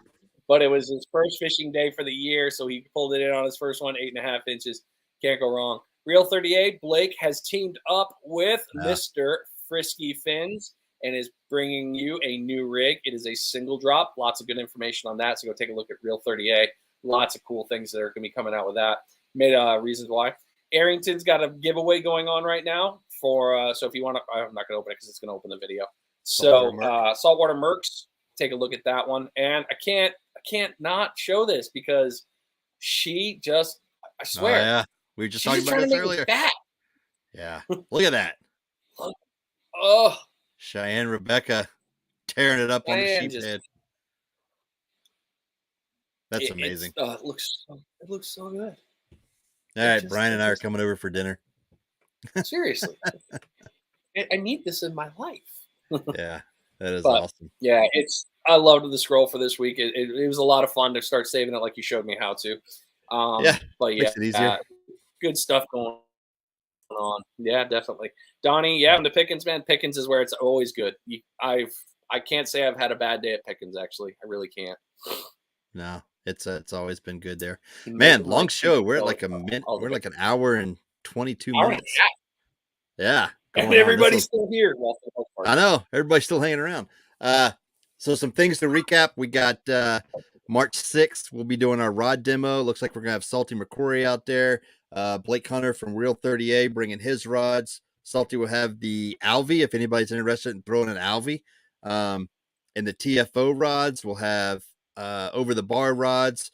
But it was his first fishing day for the year, so he pulled it in on his first one, 8.5 inches. Can't go wrong. Reel 38, Blake has teamed up with Mr. Frisky Fins and is bringing you a new rig. It is a single drop. Lots of good information on that, so go take a look at Reel 38. Lots of cool things that are going to be coming out with that. Made reasons why. Arrington's got a giveaway going on right now for so if you want to, I'm not going to open it because it's going to open the video. So Saltwater Mercs, take a look at that one. And I can't not show this because she just, I swear. Yeah, we were just talking about this earlier. Yeah, look at that. Oh, Cheyenne Rebecca tearing it up on the sheephead. That's amazing. It looks so good. All right, Brian and I are coming over for dinner. Seriously. I need this in my life. Yeah, that is awesome. Yeah, I loved the scroll for this week. It was a lot of fun to start saving it like you showed me how to. But makes it easier. Good stuff going on. Yeah, definitely. Donnie, and the Pickens, man. Pickens is where it's always good. I can't say I've had a bad day at Pickens, actually. I really can't. No, it's always been good there. Man, long show. We're at like a minute. We're like an hour and 22 minutes. Yeah. And everybody's still here. I know. Everybody's still hanging around. So some things to recap. We got March 6th. We'll be doing our rod demo. Looks like we're going to have Salty McCrory out there. Blake Hunter from Reel 38 bringing his rods. Salty will have the Alvy if anybody's interested in throwing an Alvy. And the TFO rods will have over the bar rods.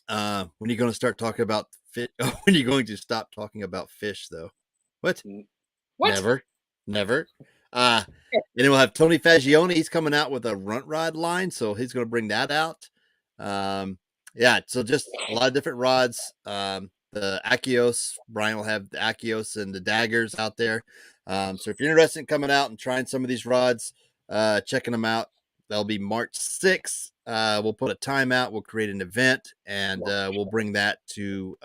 When are you going to start talking about fish? When are you going to stop talking about fish, though? What? Never. And then we'll have Tony Fagione. He's coming out with a runt rod line, so he's going to bring that out. So just a lot of different rods. The Achios, Brian will have the Achios and the daggers out there. So if you're interested in coming out and trying some of these rods, checking them out, that'll be March 6th. We'll put a time out. We'll create an event, and we'll bring that to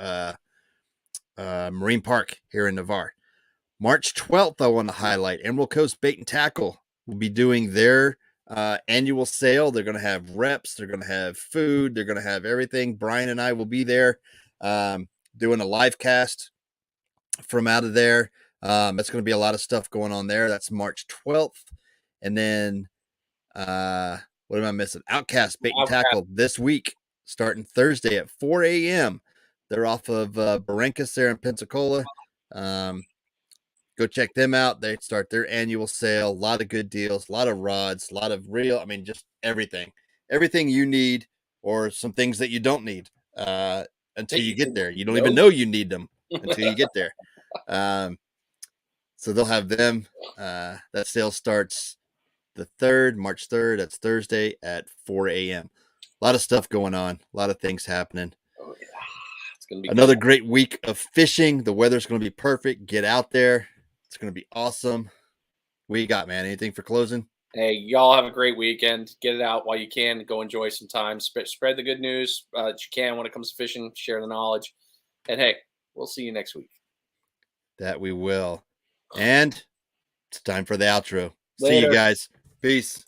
Marine Park here in Navarre. March 12th, I want to highlight Emerald Coast Bait and Tackle will be doing their annual sale. They're going to have reps. They're going to have food. They're going to have everything. Brian and I will be there doing a live cast from out of there. That's going to be a lot of stuff going on there. That's March 12th. And then what am I missing? Outcast Bait and Tackle this week, starting Thursday at 4 a.m. They're off of Barrancas there in Pensacola. Go check them out. They start their annual sale. A lot of good deals, a lot of rods, a lot of just everything you need, or some things that you don't need until you get there. You don't even know you need them until you get there. So they'll have them. That sale starts the 3rd, March 3rd. That's Thursday at 4 a.m. A lot of stuff going on. A lot of things happening. Oh, yeah. It's going to be another great week of fishing. The weather's going to be perfect. Get out there. It's going to be awesome. What you got, man? Anything for closing? Hey, y'all have a great weekend. Get it out while you can. Go enjoy some time. Spread the good news that you can when it comes to fishing. Share the knowledge. And, hey, we'll see you next week. That we will. And it's time for the outro. Later. See you guys. Peace.